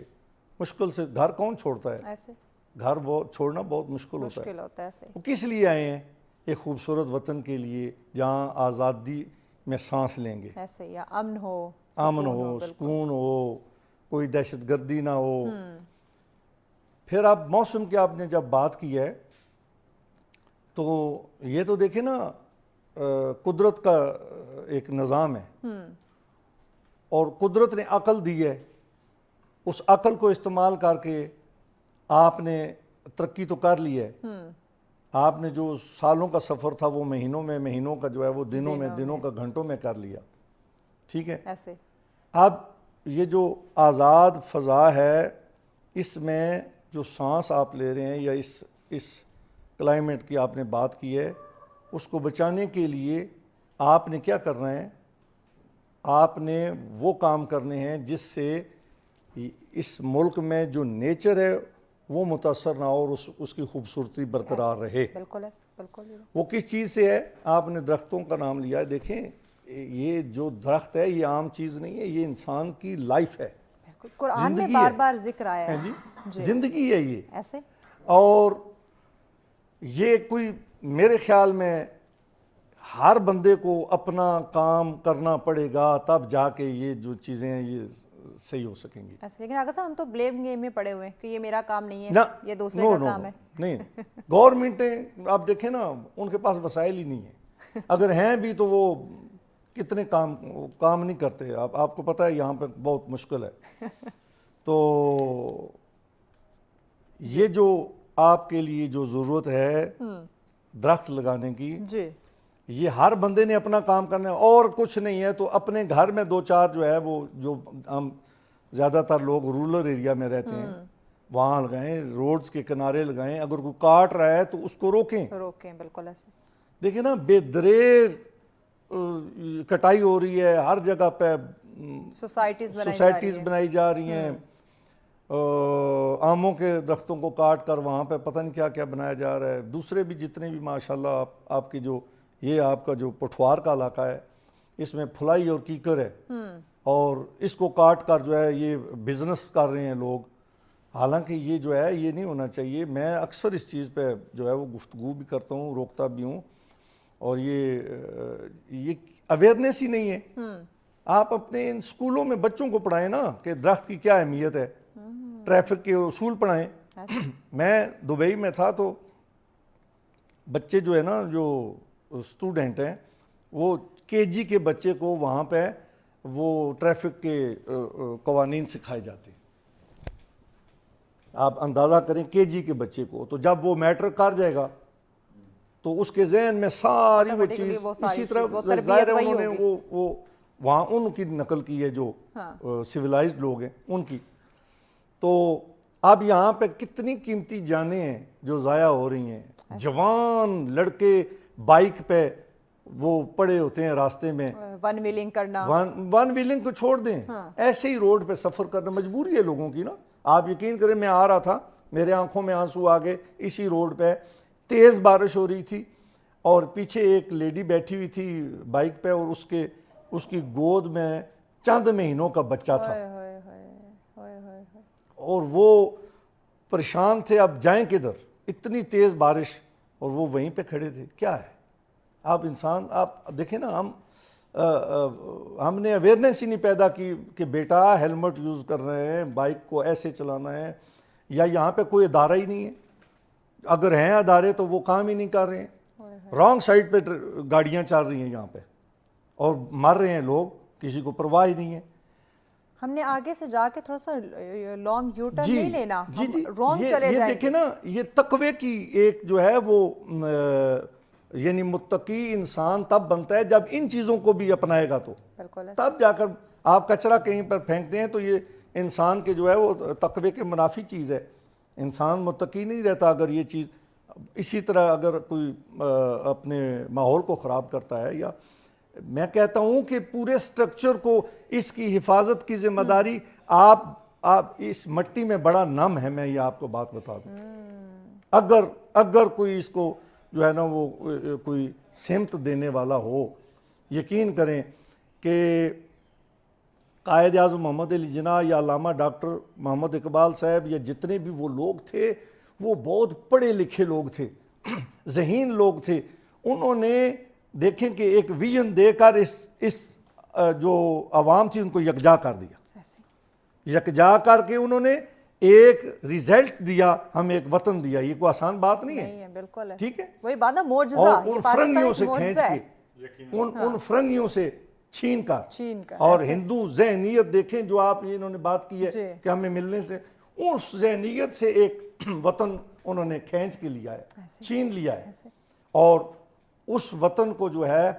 مشکل سے گھر کون چھوڑتا ہے؟ ایسے گھر چھوڑنا بہت مشکل ہوتا ہے۔ ہوتا ہے ایسے۔ وہ کس لیے آئے ہیں؟ ایک خوبصورت وطن کے لیے، جہاں آزادی میں سانس لیں گے، ایسے یا امن ہو، امن ہو، سکون ہو، کوئی دہشت گردی نہ ہو۔ پھر اب موسم کی آپ نے جب بات کی ہے، تو یہ تو دیکھیں نا، قدرت کا ایک نظام ہے، اور قدرت نے عقل دی ہے، اس عقل کو استعمال کر کے آپ نے ترقی تو کر لی ہے۔ آپ نے جو سالوں کا سفر تھا وہ مہینوں میں، مہینوں کا جو ہے وہ دنوں میں، دنوں کا گھنٹوں میں کر لیا، ٹھیک ہے۔ ایسے اب یہ جو آزاد فضا ہے، اس میں جو سانس آپ لے رہے ہیں، یا اس کلائمیٹ کی آپ نے بات کی ہے، اس کو بچانے کے لیے آپ نے کیا کرنا ہے؟ آپ نے وہ کام کرنے ہیں جس سے اس ملک میں جو نیچر ہے وہ متاثر نہ ہو، اور اس کی خوبصورتی برقرار رہے۔ بالکل ایسے، بالکل۔ وہ کس چیز سے ہے؟ آپ نے درختوں کا نام لیا ہے، دیکھیں یہ جو درخت ہے یہ عام چیز نہیں ہے، یہ انسان کی لائف ہے، قرآن میں بار بار ذکر آیا ہے، جی زندگی ہے یہ۔ ایسے اور یہ کوئی میرے خیال میں ہر بندے کو اپنا کام کرنا پڑے گا، تب جا کے یہ جو چیزیں ہیں یہ صحیح ہو سکیں گی. ایسے لیکن آقا صاحب ہم تو بلیم گیم میں پڑے ہوئے ہیں کہ یہ میرا کام نہیں ہے، نہ یہ دوسرے کا کام ہے. نہیں، گورنمنٹیں آپ دیکھیں نا ان کے پاس وسائل ہی نہیں ہیں، اگر ہیں بھی تو وہ کتنے کام نہیں کرتے. آپ کو پتہ ہے یہاں پہ بہت مشکل ہے. تو یہ جو آپ کے لیے جو ضرورت ہے درخت لگانے کی، جی یہ ہر بندے نے اپنا کام کرنا ہے اور کچھ نہیں ہے. تو اپنے گھر میں 2-4 جو ہے وہ جو ہم زیادہ تر لوگ رورل ایریا میں رہتے ہیں وہاں لگائیں، روڈز کے کنارے لگائیں. اگر کوئی کاٹ رہا ہے تو اس کو روکیں. بالکل ایسے. دیکھیں نا بے دریغ کٹائی ہو رہی ہے ہر جگہ پہ، سوسائٹیز بنائی جا رہی ہیں. آموں کے درختوں کو کاٹ کر وہاں پہ پتہ نہیں کیا کیا بنایا جا رہا ہے. دوسرے بھی جتنے بھی ماشاءاللہ آپ کی جو یہ آپ کا جو پٹھوار کا علاقہ ہے اس میں پھلائی اور کیکر ہے، اور اس کو کاٹ کر جو ہے یہ بزنس کر رہے ہیں لوگ. حالانکہ یہ جو ہے یہ نہیں ہونا چاہیے. میں اکثر اس چیز پہ جو ہے وہ گفتگو بھی کرتا ہوں، روکتا بھی ہوں، اور یہ اویئرنیس ہی نہیں ہے. آپ اپنے ان سکولوں میں بچوں کو پڑھائیں نا کہ درخت کی کیا اہمیت ہے، ٹریفک کے اصول پڑھائیں. میں دبئی میں تھا تو بچے جو ہے نا جو اسٹوڈنٹ ہیں وہ KG کے بچے کو وہاں پہ وہ ٹریفک کے قوانین سکھائے جاتے ہیں. آپ اندازہ کریں KG کے بچے کو، تو جب وہ میٹرک کر جائے گا تو اس کے ذہن میں ساری وہ چیز اسی طرح ظاہر ہے انہوں نے وہ وہاں ان کی نقل کی ہے جو سویلائزڈ لوگ ہیں ان کی. تو اب یہاں پہ کتنی قیمتی جانیں ہیں جو ضائع ہو رہی ہیں. جوان لڑکے بائک پہ وہ پڑے ہوتے ہیں راستے میں، ون ویلنگ کرنا، ون ویلنگ کو چھوڑ دیں، ایسے ہی روڈ پہ سفر کرنا مجبوری ہے لوگوں کی نا. آپ یقین کریں میں آ رہا تھا میرے آنکھوں میں آنسو آ گئے. اسی روڈ پہ تیز بارش ہو رہی تھی اور پیچھے ایک لیڈی بیٹھی ہوئی تھی بائک پہ اور اس کی گود میں چند مہینوں کا بچہ تھا اور وہ پریشان تھے اب جائیں کدھر، اتنی تیز بارش اور وہ وہیں پہ کھڑے تھے. کیا ہے آپ انسان، آپ دیکھیں نا ہم نے اویئرنیس ہی نہیں پیدا کی کہ بیٹا ہیلمٹ یوز کر رہے ہیں، بائک کو ایسے چلانا ہے. یا یہاں پہ کوئی ادارہ ہی نہیں ہے، اگر ہیں ادارے تو وہ کام ہی نہیں کر رہے ہیں. رانگ سائڈ پہ گاڑیاں چل رہی ہیں یہاں پہ اور مر رہے ہیں لوگ، کسی کو پرواہ ہی نہیں ہے. ہم نے آگے سے جا کے تھوڑا سا لانگ یو ٹرن نہیں لینا، جی رانگ چلے جائیں. یہ دیکھیں نا یہ تقوی کی ایک جو ہے وہ یعنی متقی انسان تب بنتا ہے جب ان چیزوں کو بھی اپنائے گا. تو تب جا کر آپ کچرا کہیں پر پھینکتے ہیں تو یہ انسان کے جو ہے وہ تقوی کے منافی چیز ہے. انسان متقی نہیں رہتا اگر یہ چیز اسی طرح اگر کوئی اپنے ماحول کو خراب کرتا ہے. یا میں کہتا ہوں کہ پورے سٹرکچر کو اس کی حفاظت کی ذمہ داری آپ اس مٹی میں بڑا نم ہے. میں یہ آپ کو بات بتا دوں، اگر کوئی اس کو جو ہے نا وہ کوئی سمت دینے والا ہو، یقین کریں کہ قائد اعظم محمد علی جناح یا علامہ ڈاکٹر محمد اقبال صاحب یا جتنے بھی وہ لوگ تھے وہ بہت پڑھے لکھے لوگ تھے، ذہین لوگ تھے. انہوں نے دیکھیں کہ ایک ویژن دے کر اس جو عوام تھی ان کو یکجا کر دیا. یکجا کر کے انہوں نے ایک ریزلٹ دیا، ہم ایک وطن دیا. یہ کوئی آسان بات نہیں ہے. بالکل ٹھیک ہے، وہی بات نا، معجزہ. اور ان فرنگیوں سے کھینچ کے ان فرنگیوں سے چھین کر اور ہندو ذہنیت دیکھیں جو آپ انہوں نے بات کی ہے کہ ہمیں ملنے سے، اس ذہنیت سے ایک وطن انہوں نے کھینچ کے لیا ہے، چھین لیا ہے. اور اس وطن کو جو ہے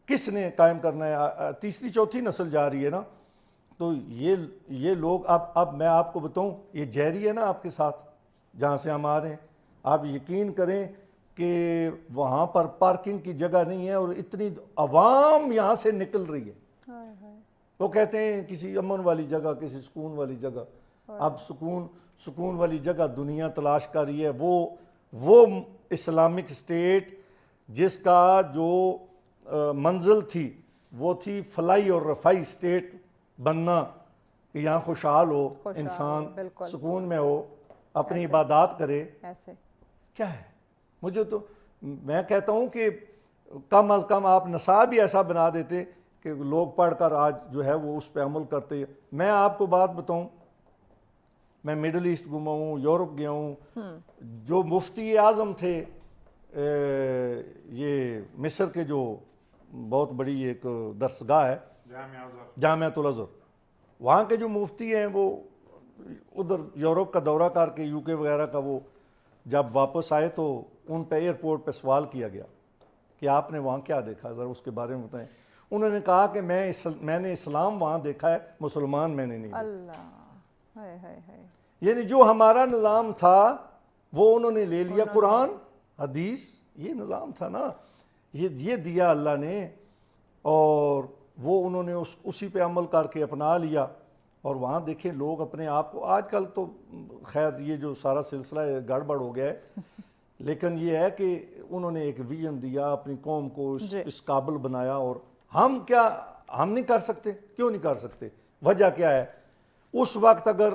کس نے قائم کرنا ہے؟ تیسری چوتھی نسل جا رہی ہے نا. تو یہ لوگ اب میں آپ کو بتاؤں، یہ جہری ہے نا آپ کے ساتھ جہاں سے ہم آ رہے ہیں، آپ یقین کریں کہ وہاں پر پارکنگ کی جگہ نہیں ہے اور اتنی عوام یہاں سے نکل رہی ہے. وہ کہتے ہیں کسی امن والی جگہ، کسی سکون والی جگہ. اب سکون والی جگہ دنیا تلاش کر رہی ہے. وہ اسلامک اسٹیٹ جس کا جو منزل تھی وہ تھی فلائی اور رفائی اسٹیٹ بننا، کہ یہاں خوشحال ہو انسان، سکون میں ہو، اپنی عبادات کرے. کیا ہے؟ مجھے تو میں کہتا ہوں کہ کم از کم آپ نصاب ہی ایسا بنا دیتے کہ لوگ پڑھ کر آج جو ہے وہ اس پہ عمل کرتے ہیں. میں آپ کو بات بتاؤں, میں مڈل ایسٹ گھوما ہوں, یورپ گیا ہوں. جو مفتی اعظم تھے یہ مصر کے, جو بہت بڑی ایک درسگاہ ہے جامعۃ الازہر, وہاں کے جو مفتی ہیں وہ ادھر یورپ کا دورہ کر کے یو کے وغیرہ کا, وہ جب واپس آئے تو ان پہ ایئرپورٹ پہ سوال کیا گیا کہ آپ نے وہاں کیا دیکھا, ذرا اس کے بارے میں بتائیں. انہوں نے کہا کہ میں نے اسلام وہاں دیکھا ہے, مسلمان میں نے نہیں دیکھا. اللہ ہائے ہائے ہائے. یعنی جو ہمارا نظام تھا وہ انہوں نے لے لیا, قرآن حدیث یہ نظام تھا نا, یہ دیا اللہ نے, اور وہ انہوں نے اسی پہ عمل کر کے اپنا لیا. اور وہاں دیکھیں لوگ اپنے آپ کو, آج کل تو خیر یہ جو سارا سلسلہ گڑبڑ ہو گیا ہے, لیکن یہ ہے کہ انہوں نے ایک ویژن دیا, اپنی قوم کو اس قابل بنایا. اور ہم نہیں کر سکتے؟ کیوں نہیں کر سکتے؟ وجہ کیا ہے؟ اس وقت اگر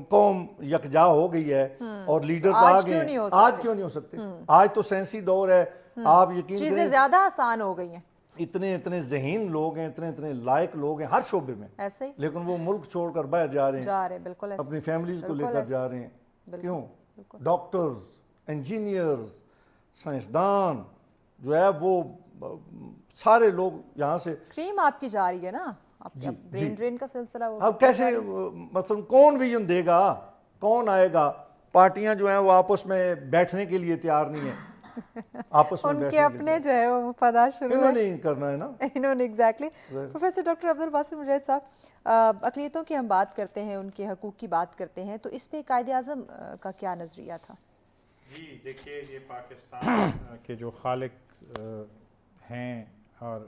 قوم یکجا ہو گئی ہے اور لیڈرز آ گئے, آج کیوں نہیں ہو سکتے؟ آج تو سائنسی دور ہے, آپ یقین کریں چیزیں زیادہ آسان ہو گئی ہیں, اتنے ذہین لوگ ہیں, اتنے لائق لوگ ہیں ہر شعبے میں, ایسے ہی لیکن وہ ملک چھوڑ کر باہر جا رہے ہیں, بالکل ایسے, اپنی فیملیز کو لے کر جا رہے ہیں. کیوں؟ ڈاکٹرز, انجینئرز, سائنسدان جو ہے وہ سارے لوگ یہاں سے. کریم آپ کی جا رہی ہے نا, برین ڈرین کا سلسلہ. اب کیسے مثلا کون ویژن دے گا, کون آئے گا؟ پارٹیاں جو ہیں وہ آپس میں بیٹھنے کے لیے تیار نہیں ہیں, آپس میں ان کے اپنے جو ہے وہ مفادات شروع انہوں نے ہی کرنا ہے نا, انہوں نے ایگزیکٹلی. پروفیسر ڈاکٹر عبدالباسط مجاہد صاحب, اقلیتوں کی ہم بات کرتے ہیں, ان کے حقوق کی بات کرتے ہیں, تو اس پہ قائد اعظم کا کیا نظریہ تھا؟ جی دیکھیے, یہ پاکستان کے جو خالق ہیں اور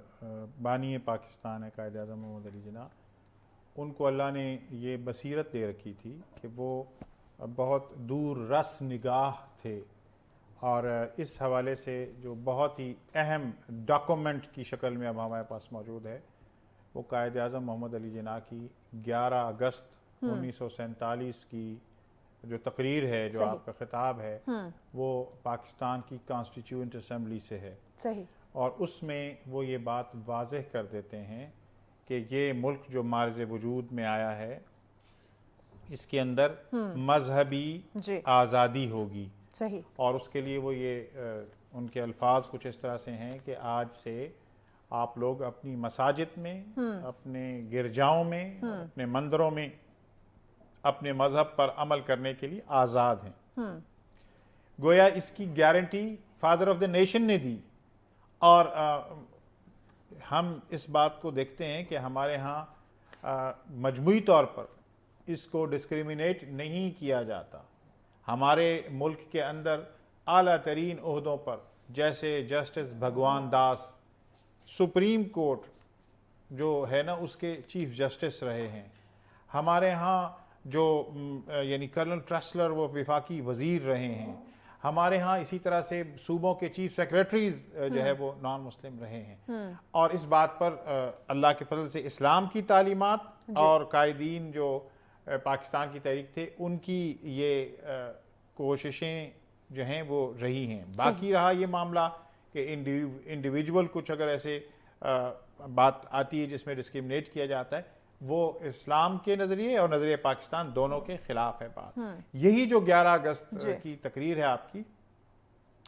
بانی پاکستان ہے قائد اعظم محمد علی جناح, ان کو اللہ نے یہ بصیرت دے رکھی تھی کہ وہ بہت دور رس نگاہ تھے, اور اس حوالے سے جو بہت ہی اہم ڈاکومنٹ کی شکل میں اب ہمارے پاس موجود ہے, وہ قائد اعظم محمد علی جناح کی 11 اگست 1947 کی جو تقریر ہے, جو آپ کا خطاب ہے, وہ پاکستان کی کانسٹیٹیوئنٹ اسمبلی سے ہے. صحیح. اور اس میں وہ یہ بات واضح کر دیتے ہیں کہ یہ ملک جو معرض وجود میں آیا ہے, اس کے اندر مذہبی آزادی ہوگی. صحیح. اور اس کے لیے وہ یہ ان کے الفاظ کچھ اس طرح سے ہیں کہ آج سے آپ لوگ اپنی مساجد میں, اپنے گرجاؤں میں, اپنے مندروں میں اپنے مذہب پر عمل کرنے کے لیے آزاد ہیں. گویا اس کی guarantee father of the nation نے دی. اور ہم اس بات کو دیکھتے ہیں کہ ہمارے ہاں مجموعی طور پر اس کو ڈسکریمنیٹ نہیں کیا جاتا. ہمارے ملک کے اندر اعلیٰ ترین عہدوں پر, جیسے جسٹس بھگوان داس سپریم کورٹ جو ہے نا اس کے چیف جسٹس رہے ہیں. ہمارے ہاں جو یعنی کرنل ٹریسلر وہ وفاقی وزیر رہے ہیں. ہمارے ہاں اسی طرح سے صوبوں کے چیف سیکریٹریز جو ہے وہ نان مسلم رہے ہیں. اور اس بات پر اللہ کے فضل سے اسلام کی تعلیمات اور قائدین جو پاکستان کی تحریک تھے, ان کی یہ کوششیں جو ہیں وہ رہی ہیں. باقی رہا یہ معاملہ کہ انڈیویجول کچھ اگر ایسے بات آتی ہے جس میں ڈسکریمنیٹ کیا جاتا ہے, وہ اسلام کے نظریے اور نظریے پاکستان دونوں کے خلاف ہے بات. یہی جو 11 اگست کی تقریر ہے آپ کی,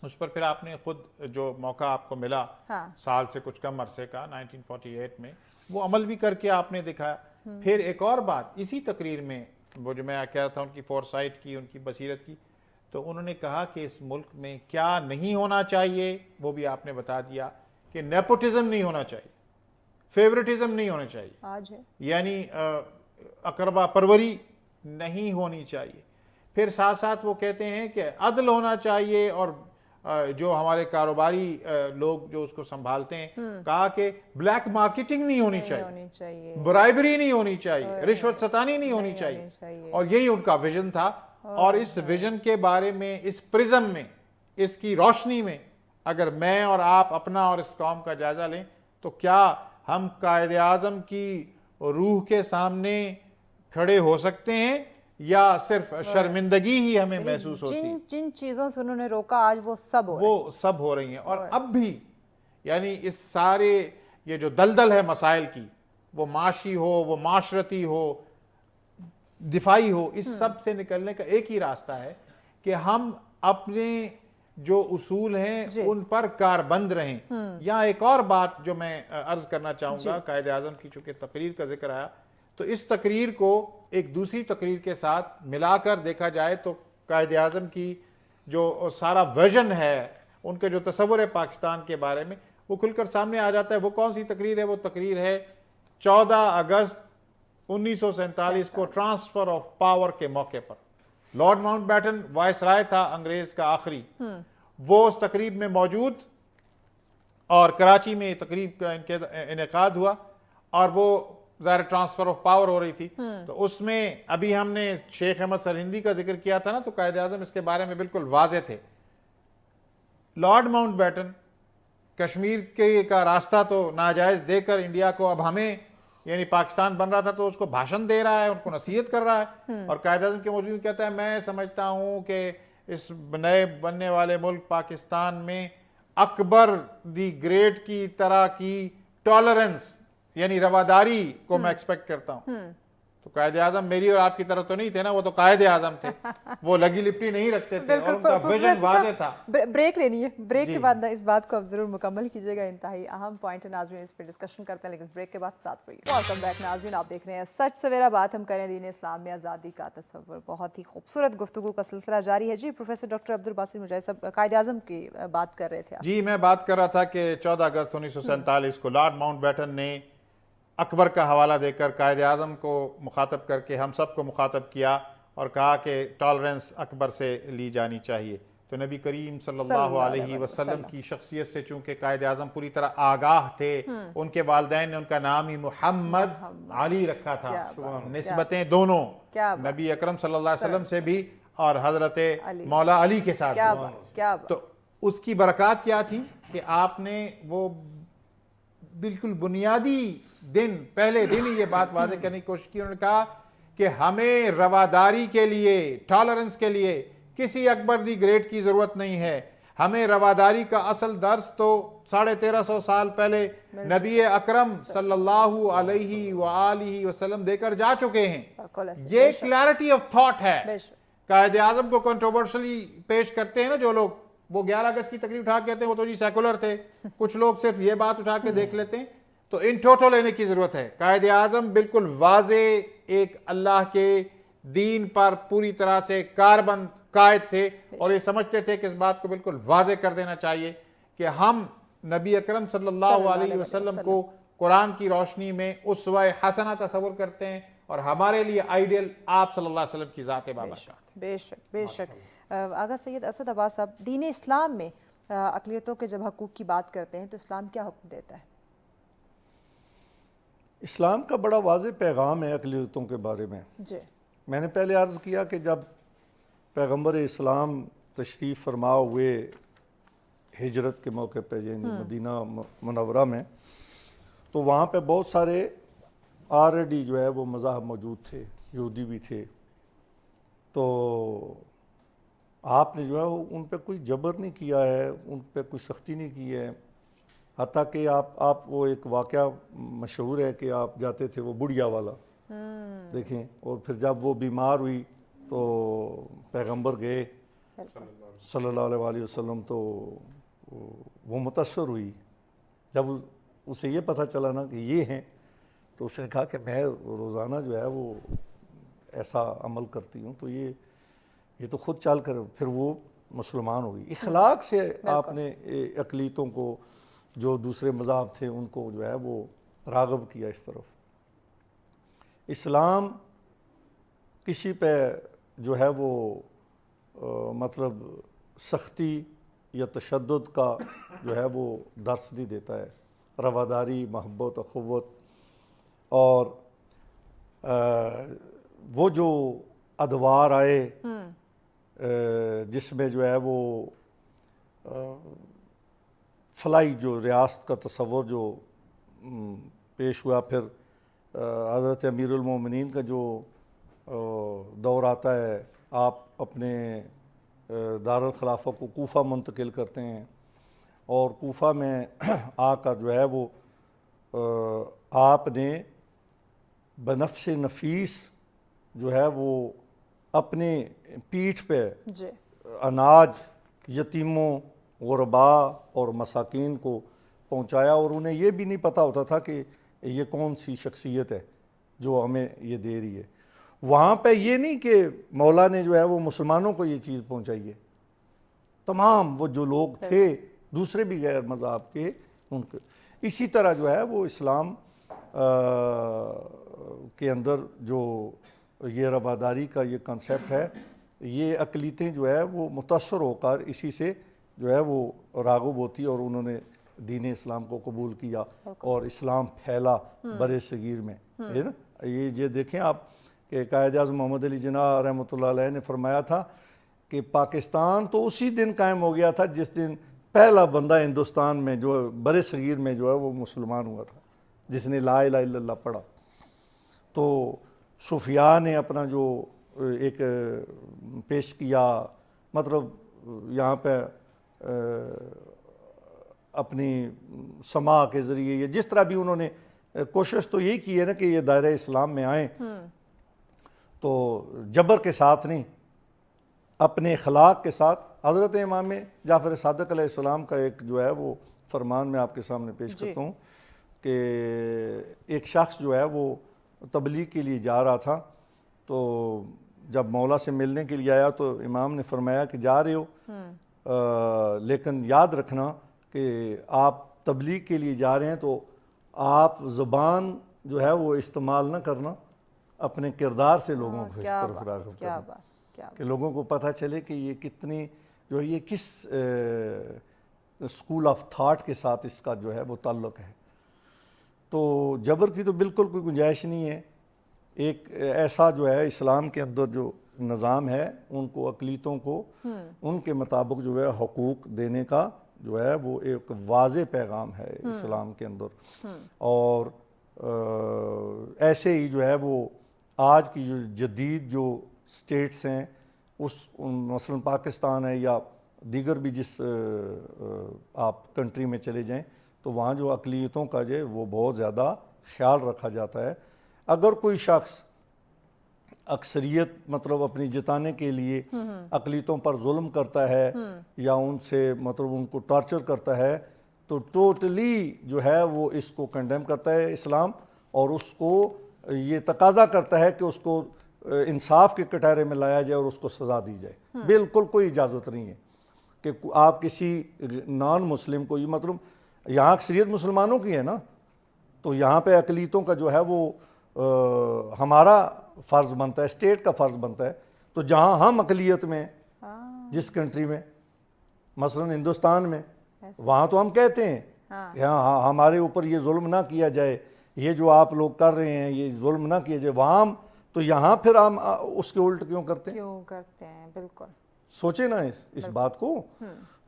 اس پر پھر آپ نے خود جو موقع آپ کو ملا سال سے کچھ کم عرصے کا 1948 میں, وہ عمل بھی کر کے آپ نے دکھایا. پھر ایک اور بات اسی تقریر میں, وہ جو میں کہہ رہا تھا ان کی فورسائٹ کی, ان کی بصیرت کی, تو انہوں نے کہا کہ اس ملک میں کیا نہیں ہونا چاہیے, وہ بھی آپ نے بتا دیا کہ نیپوٹزم نہیں ہونا چاہیے, فیورٹزم نہیں ہونا چاہیے, آج ہے یعنی اقربا پروری نہیں ہونی چاہیے. پھر ساتھ ساتھ وہ کہتے ہیں کہ عدل ہونا چاہیے, اور جو ہمارے کاروباری لوگ جو اس کو سنبھالتے ہیں, کہا کہ بلیک مارکیٹنگ نہیں ہونی چاہیے, برائبری نہیں ہونی چاہیے, رشوت ستانی نہیں ہونی چاہیے. اور یہی ان کا ویژن تھا. اور اس ویژن کے بارے میں, اس پرزم میں, اس کی روشنی میں اگر میں اور آپ اپنا اور اس قوم کا جائزہ لیں, تو کیا ہم قائد اعظم کی روح کے سامنے کھڑے ہو سکتے ہیں, یا صرف شرمندگی ہی ہمیں محسوس ہوتی ہے؟ جن چیزوں سے انہوں نے روکا آج وہ سب ہو رہی ہیں. اور اب بھی یعنی اس سارے یہ جو دلدل ہے مسائل کی، وہ معاشی ہو، وہ معاشرتی ہو، دفاعی ہو، اس سب سے نکلنے کا ایک ہی راستہ ہے کہ ہم اپنے جو اصول ہیں ان پر کاربند رہیں۔ یہاں ایک اور بات جو میں عرض کرنا چاہوں گا، قائد اعظم کی چونکہ تقریر کا ذکر آیا، تو اس تقریر کو ایک دوسری تقریر کے ساتھ ملا کر دیکھا جائے تو قائد اعظم کی جو سارا ویژن ہے، ان کے جو تصور ہے پاکستان کے بارے میں، وہ کھل کر سامنے آ جاتا ہے۔ وہ کون سی تقریر ہے؟ وہ تقریر ہے 14 اگست 1947 کو ٹرانسفر آف پاور کے موقع پر۔ لارڈ ماؤنٹ بیٹن وائس رائے تھا انگریز کا آخری، وہ اس تقریب میں موجود، اور کراچی میں تقریب کا انعقاد ہوا، اور وہ ظاہر ٹرانسفر آف پاور ہو رہی تھی۔ تو اس میں ابھی ہم نے شیخ احمد سرہندی کا ذکر کیا تھا نا، تو قائد اعظم اس کے بارے میں بالکل واضح تھے۔ لارڈ ماؤنٹ بیٹن کشمیر کا راستہ تو ناجائز دے کر انڈیا کو، اب ہمیں یعنی پاکستان بن رہا تھا تو اس کو بھاشن دے رہا ہے، ان کو نصیحت کر رہا ہے، اور قائد اعظم کے موجود کہتا ہے میں سمجھتا ہوں کہ اس نئے بننے والے ملک پاکستان میں اکبر دی گریٹ کی طرح کی ٹالرنس یعنی رواداری کو میں ایکسپیکٹ کرتا ہوں۔ تو قائد اعظم میری اور آپ کی طرف تو نہیں تھے نا، وہ تو قائد اعظم تھے، وہ لگی لپٹی نہیں رکھتے تھے، اور ان کا ویژن واضح تھا۔ بریک لینی ہے، بریک کے بعد اس بات کو آپ ضرور مکمل کیجیے گا، انتہائی اہم پوائنٹ ہے ناظرین، اس پہ ڈسکشن کرتے ہیں لیکن بریک کے بعد ساتھ رہیے۔ ویلکم بیک ناظرین، آپ دیکھ رہے ہیں سچ سویرا، بات ہم کریں دین اسلام میں آزادی کا تصور۔ بہت ہی خوبصورت گفتگو کا سلسلہ جاری ہے۔ جی پروفیسر ڈاکٹر عبدالباسط مجاہد صاحب قائد اعظم کی بات کر رہے تھے آپ۔ جی میں بات کر رہا تھا کہ 14 اگست 1947 کو لارڈ ماؤنٹ بیٹن نے اکبر کا حوالہ دے کر قائد اعظم کو مخاطب کر کے ہم سب کو مخاطب کیا اور کہا کہ ٹالرنس اکبر سے لی جانی چاہیے۔ تو نبی کریم صلی اللہ علیہ وسلم کی شخصیت سے چونکہ قائد اعظم پوری طرح آگاہ تھے، ان کے والدین نے ان کا نام ہی محمد علی رکھا تھا، نسبتیں دونوں نبی اکرم صلی اللہ علیہ وسلم سے بھی اور حضرت مولا علی کے ساتھ۔ تو اس کی برکات کیا تھی کہ آپ نے وہ بالکل بنیادی دن، پہلے دن ہی یہ بات واضح کرنے کی کوشش کی۔ انہوں نے کہا کہ ہمیں رواداری کے لیے، ٹالرنس کے لیے کسی اکبر دی گریٹ کی ضرورت نہیں ہے، ہمیں رواداری کا اصل درس تو 1350 سال پہلے نبی اکرم صلی اللہ علیہ وآلہ وسلم دے کر جا چکے ہیں۔ یہ کلیئرٹی آف تھاٹ ہے۔ قائد اعظم کو کنٹروورشلی پیش کرتے ہیں نا جو لوگ، وہ 11 اگست کی تقریب اٹھا کے کہتے ہیں وہ تو جی سیکولر تھے، کچھ لوگ صرف یہ بات اٹھا کے دیکھ لیتے ہیں، تو ان ٹوٹو لینے کی ضرورت ہے۔ قائد اعظم بالکل واضح ایک اللہ کے دین پر پوری طرح سے کاربند قائد تھے، اور یہ سمجھتے تھے کہ اس بات کو بالکل واضح کر دینا چاہیے کہ ہم نبی اکرم صلی اللہ علیہ وسلم کو قرآن کی روشنی میں اسوہ حسنہ تصور کرتے ہیں، اور ہمارے لیے آئیڈیل آپ صلی اللہ علیہ وسلم کی ذات بابرکات۔ بے شک بے شک۔ آغا سید اسد عباس صاحب، دین اسلام میں اقلیتوں کے جب حقوق کی بات کرتے ہیں تو اسلام کیا حکم دیتا ہے؟ اسلام کا بڑا واضح پیغام ہے اقلیتوں کے بارے میں۔ جی میں نے پہلے عرض کیا کہ جب پیغمبر اسلام تشریف فرما ہوئے ہجرت کے موقع پہ یعنی مدینہ منورہ میں، تو وہاں پہ بہت سارے آلریڈی جو ہے وہ مذاہب موجود تھے، یہودی بھی تھے، تو آپ نے جو ہے ان پہ کوئی جبر نہیں کیا ہے، ان پہ کوئی سختی نہیں کی ہے، حتیٰ کہ آپ وہ ایک واقعہ مشہور ہے کہ آپ جاتے تھے وہ بڑھیا والا دیکھیں، اور پھر جب وہ بیمار ہوئی تو پیغمبر گئے صلی اللہ علیہ وسلم، تو وہ متاثر ہوئی۔ جب اسے یہ پتہ چلا نا کہ یہ ہیں، تو اس نے کہا کہ میں روزانہ جو ہے وہ ایسا عمل کرتی ہوں، تو یہ تو خود چل کر پھر وہ مسلمان ہو گئی۔ اخلاق سے آپ نے اقلیتوں کو، جو دوسرے مذاہب تھے، ان کو جو ہے وہ راغب کیا اس طرف۔ اسلام کسی پہ جو ہے وہ مطلب سختی یا تشدد کا جو ہے وہ درس نہیں دیتا ہے، رواداری، محبت، اخوت، اور وہ جو ادوار آئے جس میں جو ہے وہ فلائی جو ریاست کا تصور جو پیش ہوا، پھر حضرت امیر المومنین کا جو دور آتا ہے، آپ اپنے دارالخلافہ کو کوفہ منتقل کرتے ہیں، اور کوفہ میں آ کر جو ہے وہ آپ نے بنفس نفیس جو ہے وہ اپنے پیٹھ پہ جی اناج یتیموں غرباء اور مساکین کو پہنچایا، اور انہیں یہ بھی نہیں پتہ ہوتا تھا کہ یہ کون سی شخصیت ہے جو ہمیں یہ دے رہی ہے۔ وہاں پہ یہ نہیں کہ مولا نے جو ہے وہ مسلمانوں کو یہ چیز پہنچائی ہے، تمام وہ جو لوگ تھے دوسرے بھی غیر مذہب کے ان کے اسی طرح جو ہے وہ اسلام کے اندر جو یہ رواداری کا یہ کنسیپٹ ہے، یہ اقلیتیں جو ہے وہ متاثر ہو کر اسی سے جو ہے وہ راغب ہوتی اور انہوں نے دین اسلام کو قبول کیا اور اسلام پھیلا بر صغیر میں، ہے نا۔ یہ دیکھیں آپ کہ قائد اعظم محمد علی جناح رحمۃ اللہ علیہ نے فرمایا تھا کہ پاکستان تو اسی دن قائم ہو گیا تھا جس دن پہلا بندہ ہندوستان میں جو بر صغیر میں جو ہے وہ مسلمان ہوا تھا، جس نے لا الہ الا اللہ پڑھا۔ تو صوفیاء نے اپنا جو ایک پیش کیا، مطلب یہاں پہ اپنی سماع کے ذریعے یہ جس طرح بھی انہوں نے کوشش تو یہی کی ہے نا کہ یہ دائرہ اسلام میں آئیں، تو جبر کے ساتھ نہیں، اپنے اخلاق کے ساتھ۔ حضرت امام جعفر صادق علیہ السلام کا ایک جو ہے وہ فرمان میں آپ کے سامنے پیش کرتا ہوں کہ ایک شخص جو ہے وہ تبلیغ کے لیے جا رہا تھا، تو جب مولا سے ملنے کے لیے آیا تو امام نے فرمایا کہ جا رہے ہو لیکن یاد رکھنا کہ آپ تبلیغ کے لیے جا رہے ہیں تو آپ زبان جو ہے وہ استعمال نہ کرنا، اپنے کردار سے لوگوں کو اس طرف راغب کرنا کہ لوگوں کو پتہ چلے کہ یہ کتنی جو یہ کس اسکول آف تھاٹ کے ساتھ اس کا جو ہے وہ تعلق ہے۔ تو جبر کی تو بالکل کوئی گنجائش نہیں ہے۔ ایک ایسا جو ہے اسلام کے اندر جو نظام ہے، ان کو اقلیتوں کو ان کے مطابق جو ہے حقوق دینے کا جو ہے وہ ایک واضح پیغام ہے اسلام کے اندر۔ اور ایسے ہی جو ہے وہ آج کی جو جدید جو سٹیٹس ہیں، مثلا پاکستان ہے یا دیگر بھی جس آپ کنٹری میں چلے جائیں، تو وہاں جو اقلیتوں کا جو ہے وہ بہت زیادہ خیال رکھا جاتا ہے۔ اگر کوئی شخص اکثریت مطلب اپنی جتانے کے لیے اقلیتوں پر ظلم کرتا ہے یا ان سے مطلب ان کو ٹارچر کرتا ہے، تو ٹوٹلی جو ہے وہ اس کو کنڈیم کرتا ہے اسلام، اور اس کو یہ تقاضا کرتا ہے کہ اس کو انصاف کے کٹہرے میں لایا جائے اور اس کو سزا دی جائے۔ بالکل کوئی اجازت نہیں ہے کہ آپ کسی نان مسلم کو، یہ مطلب یہاں اکثریت مسلمانوں کی ہے نا، تو یہاں پہ اقلیتوں کا جو ہے وہ ہمارا فرض بنتا ہے، اسٹیٹ کا فرض بنتا ہے۔ تو جہاں ہم اقلیت میں جس کنٹری میں مثلا ہندوستان میں، وہاں تو ہم کہتے ہیں کہ ہاں ہمارے اوپر یہ ظلم نہ کیا جائے، یہ جو آپ لوگ کر رہے ہیں یہ ظلم نہ کیا جائے، وہاں ہم تو یہاں پھر ہم اس کے الٹ کیوں کرتے ہیں؟ بالکل سوچے نا اس بات کو۔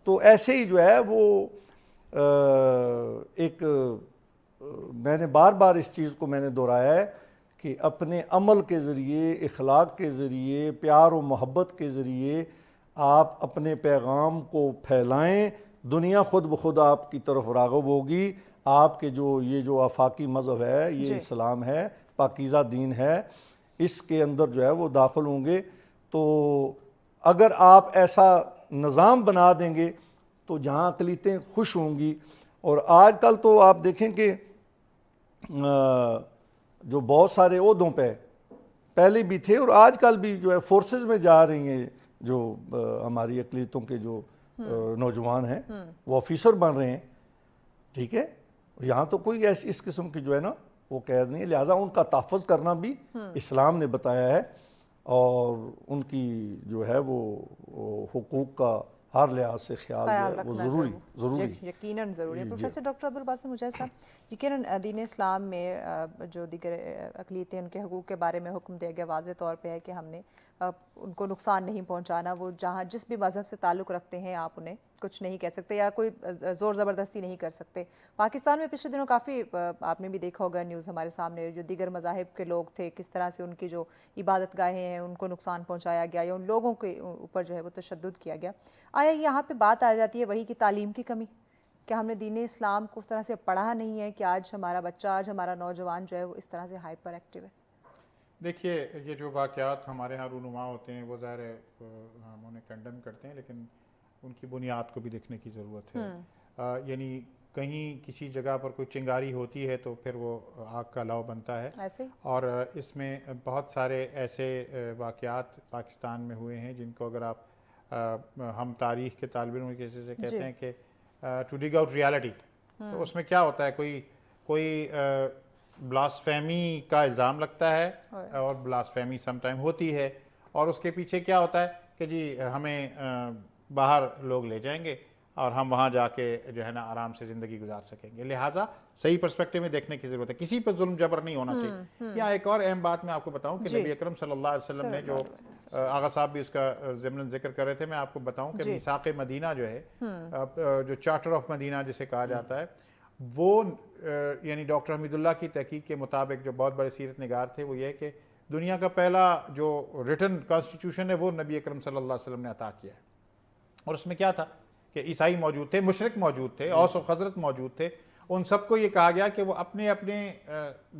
تو ایسے ہی جو ہے وہ ایک میں نے بار بار اس چیز کو میں نے دہرایا ہے کہ اپنے عمل کے ذریعے، اخلاق کے ذریعے، پیار و محبت کے ذریعے آپ اپنے پیغام کو پھیلائیں، دنیا خود بخود آپ کی طرف راغب ہوگی۔ آپ کے یہ جو آفاقی مذہب ہے، یہ اسلام ہے، پاکیزہ دین ہے، اس کے اندر جو ہے وہ داخل ہوں گے۔ تو اگر آپ ایسا نظام بنا دیں گے تو جہاں اقلیتیں خوش ہوں گی۔ اور آج کل تو آپ دیکھیں کہ جو بہت سارے عہدوں پہ پہلے بھی تھے اور آج کل بھی جو ہے فورسز میں جا رہی ہیں، جو ہماری اقلیتوں کے جو نوجوان ہیں وہ آفیسر بن رہے ہیں، ٹھیک ہے۔ یہاں تو کوئی ایسی اس قسم کی جو ہے نا وہ قید نہیں ہے، لہٰذا ان کا تحفظ کرنا بھی اسلام نے بتایا ہے، اور ان کی جو ہے وہ حقوق کا ہر لحاظ سے خیال جو ہے وہ ضروری یقیناً ضروری ہے۔ پروفیسر ڈاکٹر عبدالباسط مجاہد صاحب، یقیناً دین اسلام میں جو دیگر اقلیتیں ان کے حقوق کے بارے میں حکم دیا گیا واضح طور پہ ہے کہ ہم نے ان کو نقصان نہیں پہنچانا، وہ جہاں جس بھی مذہب سے تعلق رکھتے ہیں آپ انہیں کچھ نہیں کہہ سکتے یا کوئی زور زبردستی نہیں کر سکتے۔ پاکستان میں پچھلے دنوں کافی آپ نے بھی دیکھا ہوگا نیوز ہمارے سامنے، جو دیگر مذاہب کے لوگ تھے کس طرح سے ان کی جو عبادت گاہیں ہیں ان کو نقصان پہنچایا گیا یا ان لوگوں کے اوپر جو ہے وہ تشدد کیا گیا۔ آیا یہاں پہ بات آ جاتی ہے وہی کی تعلیم کی کمی کہ ہم نے دین اسلام کو اس طرح سے پڑھا نہیں ہے کہ آج ہمارا بچہ، آج ہمارا نوجوان جو ہے وہ اس طرح سے ہائپر ایکٹیو ہے؟ دیکھیے یہ جو واقعات ہمارے ہاں رونما ہوتے ہیں وہ ظاہر ہے ہم انہیں کنڈم کرتے ہیں، لیکن ان کی بنیاد کو بھی دیکھنے کی ضرورت ہے. یعنی کہیں کسی جگہ پر کوئی چنگاری ہوتی ہے تو پھر وہ آگ کا لو بنتا ہے. ایسے اور اس میں بہت سارے ایسے واقعات پاکستان میں ہوئے ہیں جن کو اگر آپ ہم تاریخ کے طالب علم کیسے سے کہتے ہیں کہ ٹو ڈگ آؤٹ ریالٹی، تو اس میں کیا ہوتا ہے، کوئی بلاسفیمی کا الزام لگتا ہے اور بلاسفیمی سم ٹائم ہوتی ہے، اور اس کے پیچھے کیا ہوتا ہے کہ جی ہمیں باہر لوگ لے جائیں گے اور ہم وہاں جا کے جو ہے نا آرام سے زندگی گزار سکیں گے. لہٰذا صحیح پرسپیکٹو میں دیکھنے کی ضرورت ہے، کسی پر ظلم جبر نہیں ہونا چاہیے. یا ایک اور اہم بات میں آپ کو بتاؤں کہ نبی اکرم صلی اللہ علیہ وسلم نے جو آغا صاحب بھی اس کا ضمن ذکر کر رہے تھے، میں آپ کو بتاؤں کہ میثاق مدینہ جو ہے، جو چارٹر آف مدینہ جسے کہا جاتا ہے، وہ یعنی ڈاکٹر حمید اللہ کی تحقیق کے مطابق جو بہت بڑے سیرت نگار تھے، وہ یہ ہے کہ دنیا کا پہلا جو ریٹن کانسٹیٹیوشن ہے وہ نبی اکرم صلی اللہ علیہ وسلم نے عطا کیا ہے. اور اس میں کیا تھا کہ عیسائی موجود تھے، مشرک موجود تھے، اوس و خزرج موجود تھے. ان سب کو یہ کہا گیا کہ وہ اپنے اپنے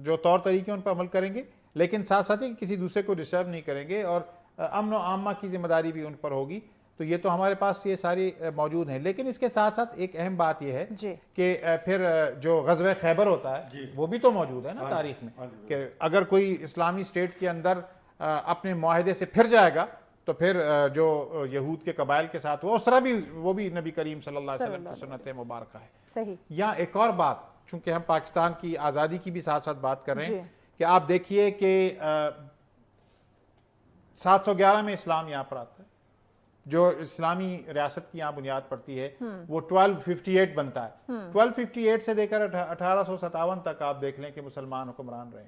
جو طور طریقے ان پر عمل کریں گے، لیکن ساتھ ساتھ ہی کسی دوسرے کو ڈسٹرب نہیں کریں گے، اور امن و عامہ کی ذمہ داری بھی ان پر ہوگی. تو یہ تو ہمارے پاس یہ ساری موجود ہیں. لیکن اس کے ساتھ ساتھ ایک اہم بات یہ ہے کہ پھر جو غزوہ خیبر ہوتا ہے وہ بھی تو موجود ہے نا تاریخ میں، کہ اگر کوئی اسلامی اسٹیٹ کے اندر اپنے معاہدے سے پھر جائے گا تو پھر جو یہود کے قبائل کے ساتھ وہ اس طرح بھی وہ بھی نبی کریم صلی اللہ علیہ وسلم کی سنت مبارکہ ہے. صحیح. یا ایک اور بات، چونکہ ہم پاکستان کی آزادی کی بھی ساتھ ساتھ بات کر رہے ہیں، کہ آپ دیکھیے کہ 711 میں اسلام یہاں پر آتا ہے، جو اسلامی ریاست کی یہاں بنیاد پڑتی ہے وہ 1258 بنتا ہے. 1258 سے لے کر 1857 تک آپ دیکھ لیں کہ مسلمان حکمران رہے،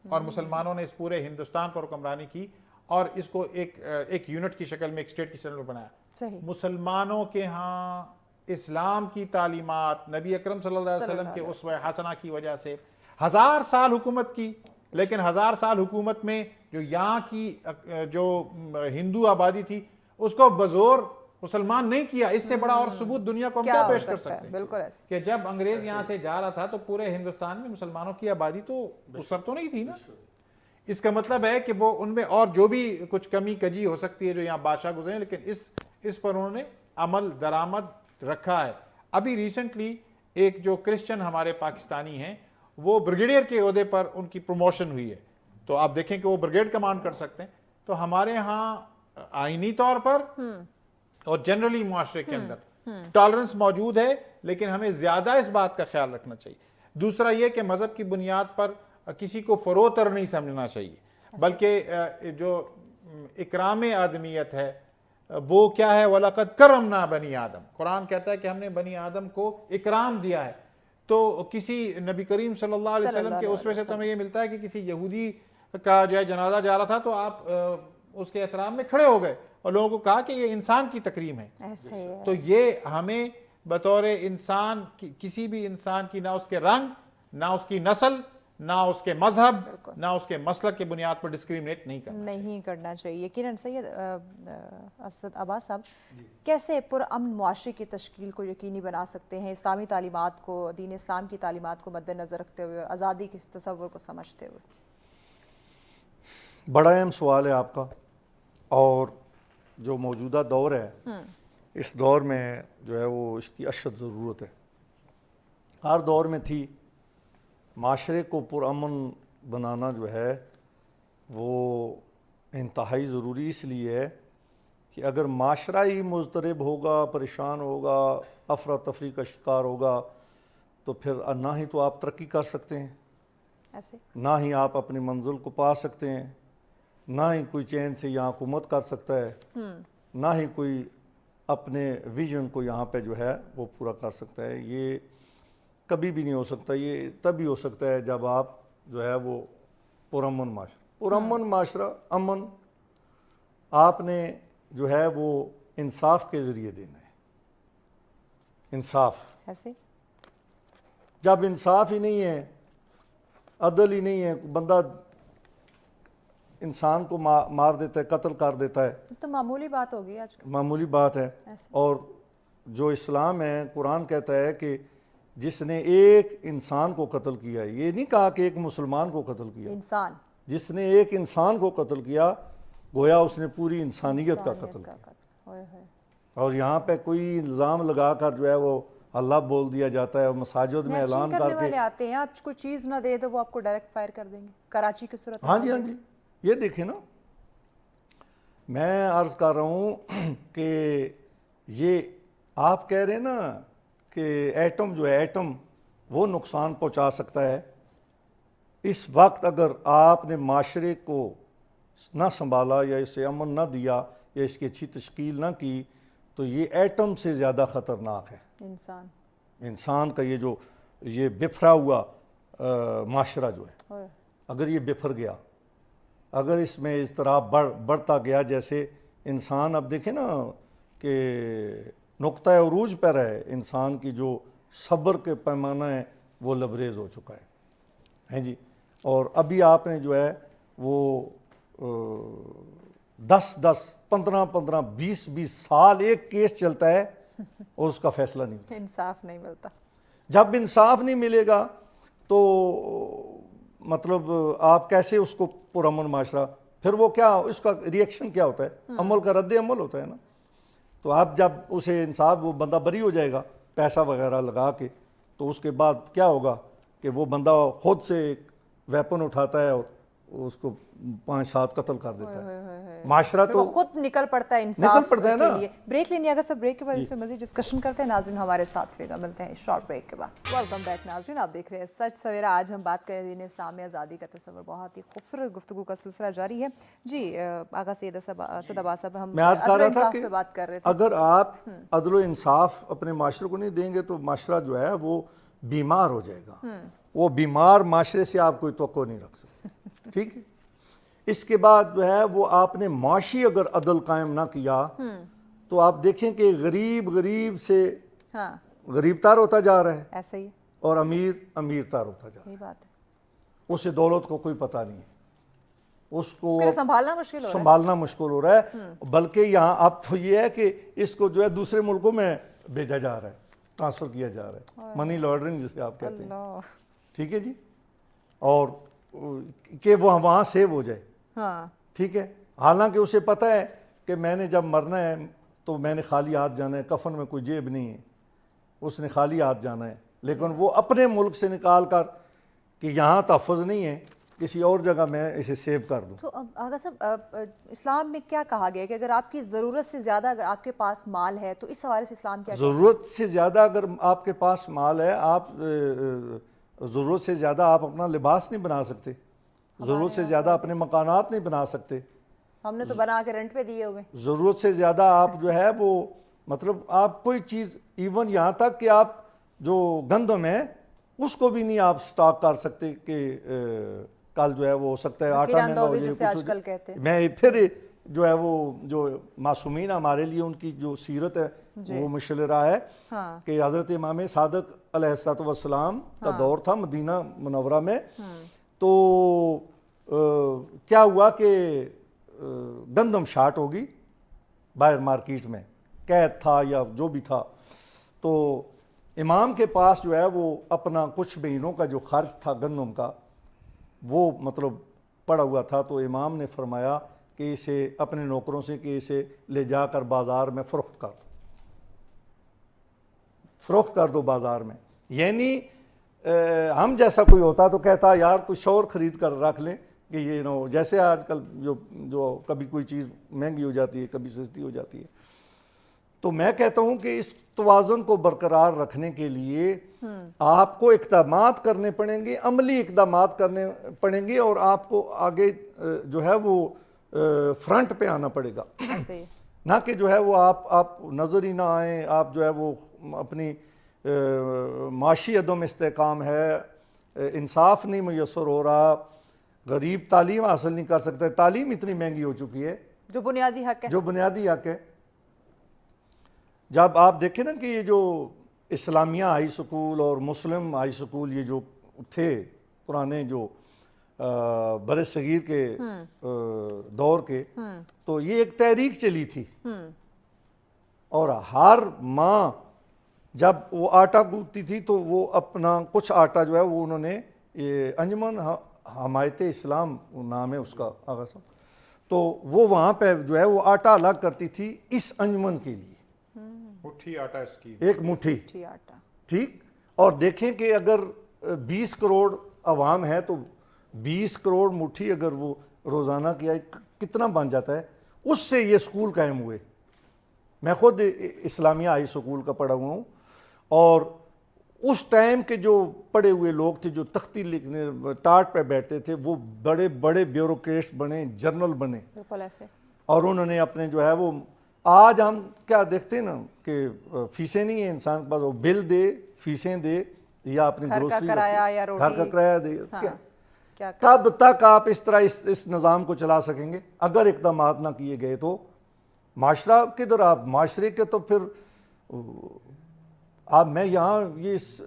اور مسلمانوں نے اس پورے ہندوستان پر حکمرانی کی اور اس کو ایک یونٹ کی شکل میں، ایک اسٹیٹ کی شکل میں بنایا. مسلمانوں کے ہاں اسلام کی تعلیمات نبی اکرم صلی اللہ علیہ وسلم کے اسوہ حسنہ کی وجہ سے 1000 سال حکومت کی، لیکن 1000 سال حکومت میں جو یہاں کی جو ہندو آبادی تھی اس کو بزور مسلمان نہیں کیا. اس سے بڑا اور ثبوت دنیا کو ہم کیا پیش کر سکتے ہیں؟ بالکل ایسے کہ جب انگریز یہاں سے جا رہا تھا تو پورے ہندوستان میں مسلمانوں کی آبادی تو اس سر تو نہیں تھی نا. اس کا مطلب ہے کہ وہ ان میں اور جو بھی کچھ کمی کجی ہو سکتی ہے جو یہاں بادشاہ گزرے، لیکن اس پر انہوں نے عمل درآمد رکھا ہے. ابھی ریسنٹلی ایک جو کرسچن ہمارے پاکستانی ہیں وہ بریگیڈیئر کے عہدے پر ان کی پروموشن ہوئی ہے، تو آپ دیکھیں کہ وہ بریگیڈ کمانڈ کر سکتے ہیں. تو ہمارے ہاں آئینی طور پر اور جنرلی معاشرے کے اندر ٹالرنس موجود ہے، لیکن ہمیں زیادہ اس بات کا خیال رکھنا چاہیے. دوسرا یہ کہ مذہب کی بنیاد پر کسی کو فروتر نہیں سمجھنا چاہیے، بلکہ جو اکرام آدمیت ہے وہ کیا ہے، وَلَقَدْ كَرَّمْنَا بَنِي آدم. قرآن کہتا ہے کہ ہم نے بنی آدم کو اکرام دیا ہے. تو کسی نبی کریم صلی اللہ علیہ وسلم کے اسوے سے تو ہمیں یہ ملتا ہے کہ کسی یہودی کا جو ہے جنازہ جا رہا تھا تو آپ اس کے احترام میں کھڑے ہو گئے اور لوگوں کو کہا کہ یہ انسان کی تکریم ہے. تو یہ ہمیں بطور انسان کسی بھی انسان کی نہ اس کے رنگ، نہ اس کی نسل، نہ اس کے مذہب، نہ اس کے مسلک کے بنیاد پر ڈسکریمنیٹ نہیں کرنا چاہیے. یقیناً. سید اسد عباس صاحب، کیسے پرامن معاشرے کی تشکیل کو یقینی بنا سکتے ہیں اسلامی تعلیمات کو، دین اسلام کی تعلیمات کو مد نظر رکھتے ہوئے اور آزادی کے تصور کو سمجھتے ہوئے؟ بڑا اہم سوال ہے آپ کا، اور جو موجودہ دور ہے اس دور میں جو ہے وہ اس کی اشد ضرورت ہے. ہر دور میں تھی. معاشرے کو پرامن بنانا جو ہے وہ انتہائی ضروری اس لیے ہے کہ اگر معاشرہ ہی مضطرب ہوگا، پریشان ہوگا، افراتفری کا شکار ہوگا، تو پھر نہ ہی تو آپ ترقی کر سکتے ہیں، نہ ہی آپ اپنی منزل کو پا سکتے ہیں، نہ ہی کوئی چین سے یہاں حکومت کر سکتا ہے، نہ ہی کوئی اپنے ویژن کو یہاں پہ جو ہے وہ پورا کر سکتا ہے. یہ کبھی بھی نہیں ہو سکتا. یہ تب ہی ہو سکتا ہے جب آپ جو ہے وہ پرامن معاشرہ امن آپ نے جو ہے وہ انصاف کے ذریعے دینا ہے. انصاف جب انصاف ہی نہیں ہے، عدل ہی نہیں ہے، بندہ انسان کو مار دیتا ہے، قتل کر دیتا ہے، تو معمولی بات ہوگی آج کل. معمولی بات ہے. اور جو اسلام ہے قرآن کہتا ہے کہ جس نے ایک انسان کو قتل کیا، یہ نہیں کہا کہ ایک مسلمان کو قتل کیا، انسان جس نے ایک انسان کو قتل کیا گویا اس نے پوری انسانیت کا قتل کیا. ہوئے ہوئے اور یہاں پہ کوئی الزام لگا کر جو ہے وہ اللہ بول دیا جاتا ہے اور مساجد میں اعلان کرنے کر کے. والے آتے ہیں، آپ کوئی چیز نہ دے تو وہ آپ کو ڈائریکٹ فائر کر دیں گے. کراچی کی صورت ہاں جی ہاں جی، یہ دیکھیں نا، میں عرض کر رہا ہوں کہ یہ آپ کہہ رہے ہیں نا کہ ایٹم جو ہے ایٹم وہ نقصان پہنچا سکتا ہے. اس وقت اگر آپ نے معاشرے کو نہ سنبھالا یا اسے امن نہ دیا یا اس کی اچھی تشکیل نہ کی تو یہ ایٹم سے زیادہ خطرناک ہے. انسان کا یہ بفرا ہوا معاشرہ جو ہے، اگر یہ بفر گیا، اگر اس میں اضطراب بڑھتا گیا، جیسے انسان اب دیکھیں نا کہ نقطہ عروج پر ہے، انسان کی جو صبر کے پیمانہ ہے وہ لبریز ہو چکا ہے جی. اور ابھی آپ نے جو ہے وہ 10 15 20 سال ایک کیس چلتا ہے اور اس کا فیصلہ نہیں ہوتا. انصاف نہیں ملتا. جب انصاف نہیں ملے گا تو مطلب آپ کیسے اس کو پرامن معاشرہ، پھر وہ کیا اس کا ری ایکشن کیا ہوتا ہے؟ عمل کا رد عمل ہوتا ہے نا. تو آپ جب اسے انصاف، وہ بندہ بری ہو جائے گا پیسہ وغیرہ لگا کے، تو اس کے بعد کیا ہوگا کہ وہ بندہ خود سے ایک ویپن اٹھاتا ہے اور اس کو 5-7 قتل کر دیتا ہے. معاشرہ تو خود نکل پڑتا ہے انصاف کے لیے. بریک لینی اگر سب بریک کے بعد اس پہ مزید ڈسکشن کرتے ہیں. ناظرین ہمارے ساتھ رہے گا، ملتے ہیں شارٹ بریک کے بعد. ویلکم بیک ناظرین، آپ دیکھ رہے ہیں سچ سویرا. آج ہم بات کریں دین اسلام میں آزادی کا تصور. بہت ہی خوبصورت گفتگو کا سلسلہ جاری ہے جی. آغا سید عباس صاحب، ہم میں آج کہہ رہا تھا کہ بات کر رہے تھے. اگر آپ عدل و انصاف اپنے معاشرے کو نہیں دیں گے تو معاشرہ جو ہے وہ بیمار ہو جائے گا. وہ بیمار معاشرے سے آپ کوئی توقع نہیں رکھ سکتے. ٹھیک ہے. اس کے بعد جو ہے وہ آپ نے معاشی اگر عدل قائم نہ کیا تو آپ دیکھیں کہ غریب سے غریب تر ہوتا جا رہا ہے، ایسا ہی، اور امیر تر ہوتا جا رہا ہے. یہی بات ہے. اسے دولت کو کوئی پتہ نہیں ہے، اس کو سنبھالنا مشکل ہو رہا ہے. بلکہ یہاں اب تو یہ ہے کہ اس کو جو ہے دوسرے ملکوں میں بھیجا جا رہا ہے، ٹرانسفر کیا جا رہا ہے. منی لانڈرنگ جسے آپ کہتے ہیں. ٹھیک ہے جی. اور کہ وہ وہاں سیو ہو جائے. ٹھیک ہے. حالانکہ اسے پتہ ہے کہ میں نے جب مرنا ہے تو میں نے خالی ہاتھ جانا ہے، کفن میں کوئی جیب نہیں ہے، اس نے خالی ہاتھ جانا ہے. لیکن وہ اپنے ملک سے نکال کر کہ یہاں تحفظ نہیں ہے، کسی اور جگہ میں اسے سیو کر دوں. تو آغا صاحب، اسلام میں کیا کہا گیا کہ اگر آپ کی ضرورت سے زیادہ اگر آپ کے پاس مال ہے تو اس حوالے سے اسلام کیا ضرورت سے زیادہ اگر آپ کے پاس مال ہے، آپ ضرورت سے زیادہ آپ اپنا لباس نہیں بنا سکتے، ضرورت سے زیادہ اپنے مکانات نہیں بنا سکتے. ہم نے تو بنا کے رینٹ پہ دیے ہوئے. ضرورت سے زیادہ آپ جو ہے وہ مطلب آپ کوئی چیز، ایون یہاں تک کہ آپ جو گندم ہے اس کو بھی نہیں آپ سٹاک کر سکتے کہ کل جو ہے وہ ہو سکتا ہے آٹا مہنگا ہو جسے آج کل کہتے ہیں. میں پھر جو ہے وہ جو معصومین ہمارے لیے ان کی جو سیرت ہے وہ مشعل راہ ہے کہ حضرت امام صادق علیہ السلام کا دور تھا مدینہ منورہ میں. تو کیا ہوا کہ گندم شارٹ ہوگی باہر مارکیٹ میں، قید تھا یا جو بھی تھا. تو امام کے پاس جو ہے وہ اپنا کچھ مہینوں کا جو خرچ تھا گندم کا وہ مطلب پڑا ہوا تھا. تو امام نے فرمایا کہ اسے اپنے نوکروں سے کہ اسے لے جا کر بازار میں فروخت کر دو بازار میں. یعنی ہم جیسا کوئی ہوتا تو کہتا یار کچھ اور خرید کر رکھ لیں کہ یہ نو، جیسے آج کل جو کبھی کوئی چیز مہنگی ہو جاتی ہے کبھی سستی ہو جاتی ہے. تو میں کہتا ہوں کہ اس توازن کو برقرار رکھنے کے لیے آپ کو اقدامات کرنے پڑیں گے، عملی اقدامات کرنے پڑیں گے، اور آپ کو آگے جو ہے وہ فرنٹ پہ آنا پڑے گا. نہ کہ جو ہے وہ آپ نظر ہی نہ آئیں. آپ جو ہے وہ اپنی معاشی عدم استحکام ہے، انصاف نہیں میسر ہو رہا، غریب تعلیم حاصل نہیں کر سکتا. تعلیم اتنی مہنگی ہو چکی ہے جو بنیادی حق ہے. جب آپ دیکھیں نا کہ یہ جو اسلامیہ ہائی سکول اور مسلم ہائی سکول یہ جو تھے پرانے جو بر صغیر کے دور کے، تو یہ ایک تحریک چلی تھی. اور ہر ماں جب وہ آٹا گوندتی تھی تو وہ اپنا کچھ آٹا جو ہے وہ انہوں نے یہ انجمن حمایت اسلام نام ہے اس کا آغا صاحب، تو وہ وہاں پہ جو ہے وہ آٹا الگ کرتی تھی اس انجمن کے لیے، مٹھی آٹا اس کی ایک مٹھی، ٹھی آٹا، ٹھیک. اور دیکھیں کہ اگر 20 کروڑ عوام ہے تو 20 کروڑ مٹھی اگر وہ روزانہ کیا کتنا بن جاتا ہے. اس سے یہ سکول قائم ہوئے. میں خود اسلامیہ ہائی سکول کا پڑھا ہوا ہوں، اور اس ٹائم کے جو پڑھے ہوئے لوگ تھے جو تختی لکھنے ٹاٹ پہ بیٹھتے تھے وہ بڑے بڑے بیوروکریٹس بنے، جرنل بنے، بالکل ایسے. اور انہوں نے اپنے جو ہے وہ آج ہم کیا دیکھتے ہیں نا کہ فیسیں نہیں ہیں انسان کے پاس، وہ بل دے، فیسیں دے، یا اپنی گھر کا گروسری کرایہ یا گھر کا روٹی. کرایہ دے. ہاں. کیا کب تک آپ اس طرح اس نظام کو چلا سکیں گے اگر اقدامات نہ کیے گئے؟ تو معاشرہ کدھر، آپ معاشرے کے تو پھر آپ میں یہاں یہ اس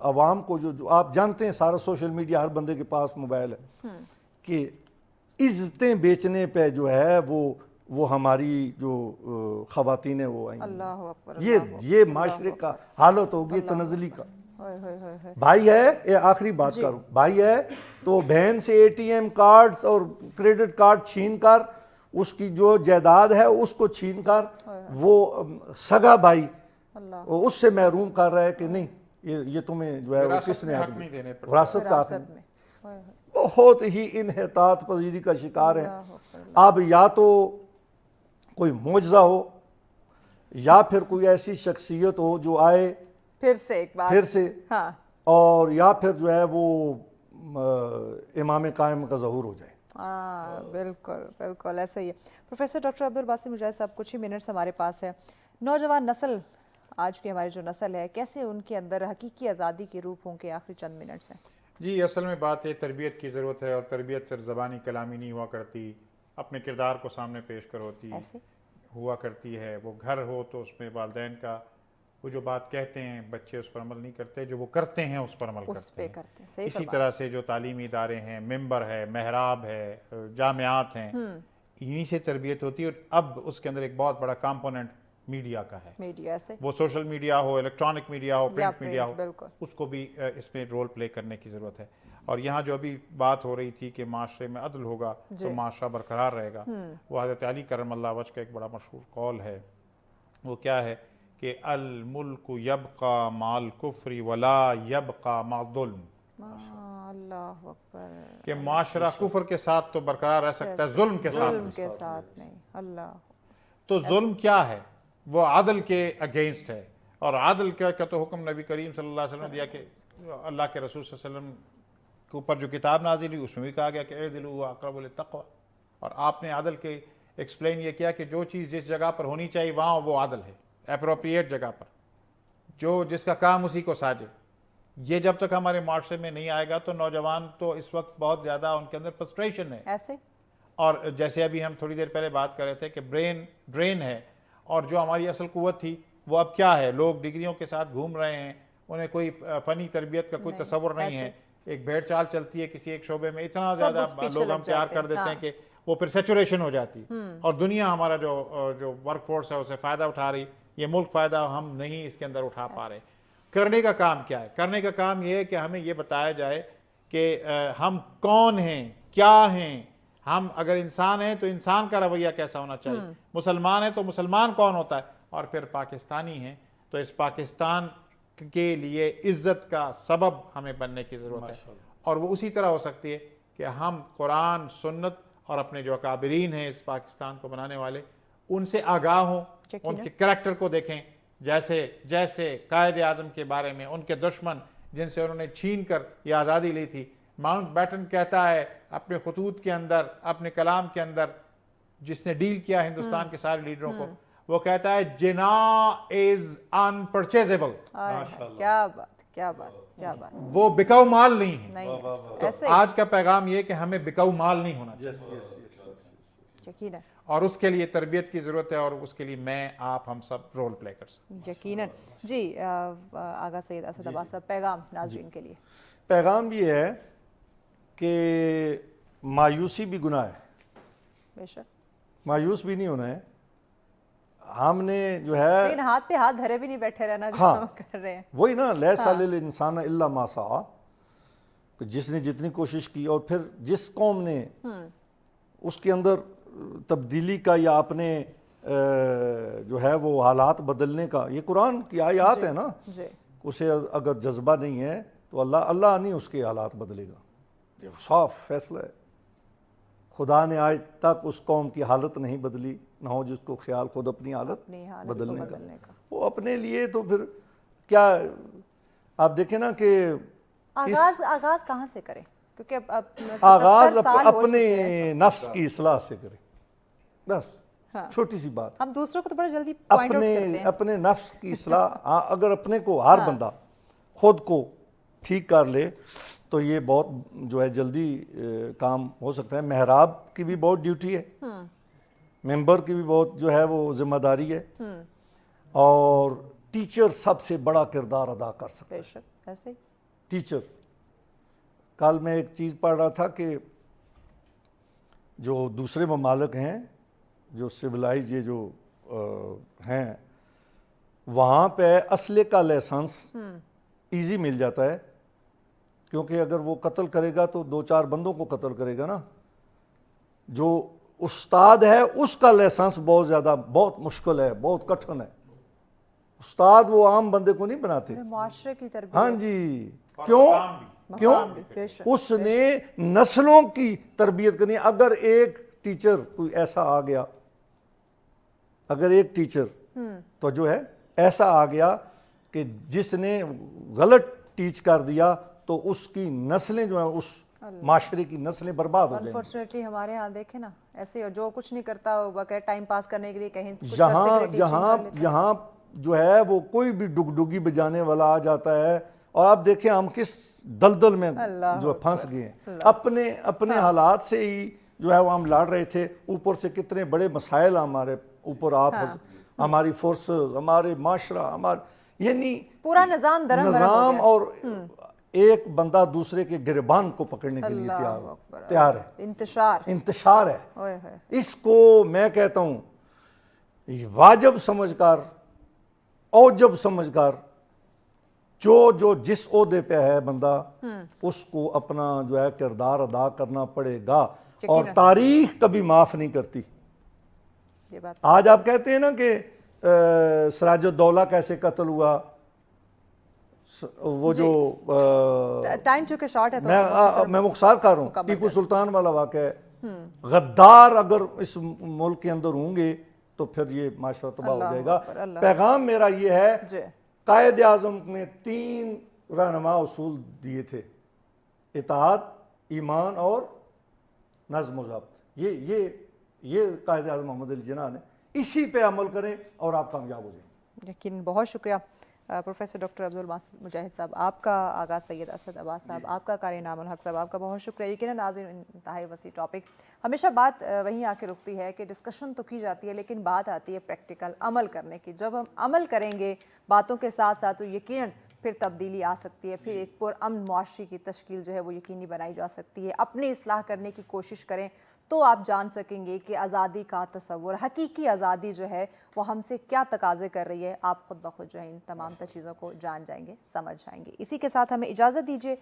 عوام کو جو آپ جانتے ہیں سارا سوشل میڈیا، ہر بندے کے پاس موبائل ہے، کہ عزتیں بیچنے پہ جو ہے وہ ہماری جو خواتین ہیں وہ آئیں گی. اللہ اکبر. یہ معاشرے کا حالت ہوگی تنزلی کا. ہوئے ہوئے ہوئے ہوئے. بھائی ہے، یہ آخری بات کروں، بھائی ہے تو بہن سے اے ٹی ایم کارڈز اور کریڈٹ کارڈ چھین کر اس کی جو جائیداد ہے اس کو چھین کر وہ سگا بھائی اس سے محروم کر رہا ہے کہ نہیں یہ تمہیں جو ہے وہ کس نے وراثت کا حق نہیں. بہت ہی انحطاط پذیری کا شکار ہیں. اب یا تو کوئی معجزہ ہو یا پھر کوئی ایسی شخصیت ہو جو آئے پھر سے ایک بار پھر سے، ہاں، اور یا پھر جو ہے وہ امام قائم کا ظہور ہو جائے. ہاں بالکل بالکل ایسا ہی ہے. پروفیسر ڈاکٹر عبدالباسط مجاہد صاحب، کچھ ہی منٹس ہمارے پاس ہے. نوجوان نسل، آج کی ہماری جو نسل ہے، کیسے ان کے اندر حقیقی آزادی کے روپ ہوں کے آخری چند منٹس ہیں؟ جی اصل میں بات ہے تربیت کی ضرورت ہے، اور تربیت صرف زبانی کلامی نہیں ہوا کرتی، اپنے کردار کو سامنے پیش کر ہوتی ایسے ہوا کرتی ہے. وہ گھر ہو تو اس میں والدین کا وہ جو بات کہتے ہیں بچے اس پر عمل نہیں کرتے، جو وہ کرتے ہیں اس پر عمل اس پہ کرتے ہیں. صحیح اسی طرح سے جو تعلیمی ادارے ہیں، ممبر ہے، محراب ہے، جامعات ہیں، انہی سے تربیت ہوتی ہے. اور اب اس کے اندر ایک بہت بڑا کمپوننٹ میڈیا کا ہے. میڈیا ایسے وہ سوشل میڈیا ہو، الیکٹرانک میڈیا ہو، یا پرنٹ میڈیا ہو، بالکل اس کو بھی اس میں رول پلے کرنے کی ضرورت ہے. اور یہاں جو ابھی بات ہو رہی تھی کہ معاشرے میں عدل ہوگا تو معاشرہ برقرار رہے گا، وہ حضرت علی کرم اللہ وجہ کا ایک بڑا مشہور قول ہے. وہ کیا ہے کہ الملک یبقى مع الکفر ولا یبقى مع الظلم. اللہ اکبر. کہ معاشرہ کفر کے ساتھ تو برقرار رہ سکتا ہے، ظلم کے ساتھ ظلم کے ساتھ نہیں. اللہ تو ظلم کیا ہے؟ وہ عدل کے اگینسٹ ہے. اور عدل کا تو حکم نبی کریم صلی اللہ علیہ وسلم نے دیا کہ اللہ کے رسول صلی اللہ علیہ وسلم کے اوپر جو کتاب نازل ہوئی اس میں بھی کہا گیا کہ اعدلوا اقرب للتقوی. اور آپ نے عدل کے ایکسپلین یہ کیا کہ جو چیز جس جگہ پر ہونی چاہیے وہاں وہ عدل ہے، اپروپریٹ جگہ پر، جو جس کا کام اسی کو ساجے. یہ جب تک ہمارے معاشرے میں نہیں آئے گا تو نوجوان تو اس وقت بہت زیادہ ان کے اندر فرسٹریشن ہے. ایسے اور جیسے ابھی ہم تھوڑی دیر پہلے بات کر رہے تھے کہ برین ڈرین ہے، اور جو ہماری اصل قوت تھی وہ اب کیا ہے؟ لوگ ڈگریوں کے ساتھ گھوم رہے ہیں، انہیں کوئی فنی تربیت کا کوئی تصور نہیں ہے. ایک بھیڑ چال چلتی ہے کسی ایک شعبے میں، اتنا زیادہ لوگ ہم پیار کر دیتے ہیں کہ وہ پھر سیچوریشن ہو جاتی ہے. اور دنیا ہمارا جو ورک فورس ہے اسے فائدہ اٹھا رہی، یہ ملک فائدہ ہم نہیں اس کے اندر اٹھا پا رہے. کرنے کا کام کیا ہے؟ کرنے کا کام یہ ہے کہ ہمیں یہ بتایا جائے کہ ہم کون ہیں، کیا ہیں. ہم اگر انسان ہیں تو انسان کا رویہ کیسا ہونا چاہیے، مسلمان ہیں تو مسلمان کون ہوتا ہے، اور پھر پاکستانی ہیں تو اس پاکستان کے لیے عزت کا سبب ہمیں بننے کی ضرورت ہے. اور وہ اسی طرح ہو سکتی ہے کہ ہم قرآن، سنت اور اپنے جو اکابرین ہیں اس پاکستان کو بنانے والے، ان سے آگاہ ہوں، ان کے کریکٹر کو دیکھیں. جیسے قائد اعظم کے بارے میں ان کے دشمن جن سے انہوں نے چھین کر یہ آزادی لی تھی، ماؤنٹ بیٹن کہتا ہے اپنے خطوط کے اندر، اپنے کلام کے اندر، جس نے ڈیل کیا ہندوستان کے سارے لیڈروں کو، وہ کہتا ہے جناح از انپرچیزیبل. کیا بات کیا بات کیا بات. وہ بکاؤ مال نہیں ہے. ایسے آج کا پیغام یہ کہ ہمیں بکاؤ مال نہیں ہونا چاہیے، یقیناً اور اس کے لیے تربیت کی ضرورت ہے، اور اس کے لیے میں، آپ، ہم سب رول پلے کر سکتے ہیں. یقیناً. جی آغا سید اسد عباس صاحب، پیغام ناظرین کے لیے. پیغام یہ ہے کہ مایوسی بھی گناہ ہے، بے شک مایوس بھی نہیں ہونا ہے. ہم نے جو ہے لیکن ہاتھ پہ ہاتھ دھرے بھی نہیں بیٹھے رہنا جو ہاں ہم کر رہے ہیں. وہی نا لیس الانسان الا ما سعی، کہ جس نے جتنی کوشش کی، اور پھر جس قوم نے اس کے اندر تبدیلی کا یا اپنے جو ہے وہ حالات بدلنے کا، یہ قرآن کی آیات ہے نا، جی اسے اگر جذبہ نہیں ہے تو اللہ نہیں اس کے حالات بدلے گا. یہ صاف فیصلہ ہے. خدا نے آج تک اس قوم کی حالت نہیں بدلی، نہ ہو جس کو خیال خود اپنی حالت اپنی حالت کو بدلنے بدلنے کا. وہ اپنے لیے تو پھر کیا. آپ دیکھیں نا کہ آغاز کہاں سے کریں؟ کیونکہ اب آغاز 77 سال ہو اپنے چکے ہیں. نفس کی اصلاح سے کریں، بس چھوٹی سی بات. ہم دوسروں کو تو بڑا جلدی پوائنٹ آؤٹ کرتے ہیں. اپنے نفس کی اصلاح اگر اپنے کو ہر بندہ خود کو ٹھیک کر لے تو یہ بہت جو ہے جلدی کام ہو سکتا ہے. محراب کی بھی بہت ڈیوٹی ہے، ممبر کی بھی بہت جو ہے وہ ذمہ داری ہے، اور ٹیچر سب سے بڑا کردار ادا کر سکتا ہے. بے شک ایسے ہی. ٹیچر، کل میں ایک چیز پڑھ رہا تھا کہ جو دوسرے ممالک ہیں جو سویلائز یہ جو ہیں، وہاں پہ اسلحے کا لائسنس ایزی مل جاتا ہے، کیونکہ اگر وہ قتل کرے گا تو 2-4 بندوں کو قتل کرے گا نا. جو استاد ہے اس کا لائسنس بہت زیادہ بہت مشکل ہے، بہت کٹھن ہے. استاد وہ عام بندے کو نہیں بناتے. معاشرے کی تربیت. ہاں جی. کیوں؟ بے شک. اس نے نسلوں کی تربیت کرنی. اگر ایک ٹیچر کوئی ایسا آ گیا، اگر ایک ٹیچر تو جو ہے ایسا آ گیا کہ جس نے غلط ٹیچ کر دیا تو اس کی نسلیں جو ہیں، اس معاشرے کی نسلیں برباد ہو جائیں گی. انفارچونیٹلی ہمارے ہاں دیکھیں نا ایسے، جو کچھ نہیں کرتا بغیر ٹائم پاس کرنے کے لیے کہیں کچھ عرصے کے لیے teaching کر لیتا ہے. یہاں جو ہے وہ کوئی بھی ڈگڈگی بجانے والا آ جاتا ہے، اور آپ دیکھیں ہم کس دلدل میں جو پھنس گئے ہیں. اپنے حالات سے ہی جو ہے وہ ہم لڑ رہے تھے، اوپر سے کتنے بڑے مسائل ہمارے اوپر ہماری فورسز، ہمارے معاشرہ، یعنی پورا نظام درہم برہم ہو نظام، گیا. اور ایک بندہ دوسرے کے گریبان کو پکڑنے کے لیے تیار ہے. انتشار ہے. اوئے ہوئے. اس کو میں کہتا ہوں واجب سمجھ کر، اوجب سمجھ کر، جو جس عہدے پہ ہے بندہ، اس کو اپنا جو ہے کردار ادا کرنا پڑے گا. اور تاریخ کبھی معاف نہیں کرتی. یہ بات آج آپ کہتے ہیں نا کہ سراج الدولہ کیسے قتل ہوا، وہ جو ٹائم چونکہ شارٹ ہے تو میں مختصر کر رہا ہوں، ٹیپو سلطان والا واقعہ ہے. غدار اگر اس ملک کے اندر ہوں گے تو پھر یہ معاشرہ تباہ ہو جائے گا. پیغام میرا یہ ہے، قائد اعظم نے 3 رہنما اصول دیے تھے: اتحاد، ایمان اور نظم و ضبط. یہ قائد اعظم محمد علی جناح نے، اسی پہ عمل کریں اور آپ کامیاب ہو جائیں. یقین. بہت شکریہ پروفیسر ڈاکٹر عبدالباسط مجاہد صاحب آپ کا، آغا سید اسد عباس صاحب آپ کا، قاری انعام الحق صاحب آپ کا بہت شکریہ. یقیناً ناظرین انتہائی وسیع ٹاپک. ہمیشہ بات وہیں آ کے رکتی ہے کہ ڈسکشن تو کی جاتی ہے لیکن بات آتی ہے پریکٹیکل عمل کرنے کی. جب ہم عمل کریں گے باتوں کے ساتھ ساتھ تو یقیناً پھر تبدیلی آ سکتی ہے، پھر ایک پرامن معاشرے کی تشکیل جو ہے وہ یقینی بنائی جا سکتی ہے. اپنی اصلاح کرنے کی کوشش کریں تو آپ جان سکیں گے کہ آزادی کا تصور، حقیقی آزادی جو ہے وہ ہم سے کیا تقاضے کر رہی ہے. آپ خود بخود جو ہے ان تمام چیزوں کو جان جائیں گے، سمجھ جائیں گے. اسی کے ساتھ ہمیں اجازت دیجیے.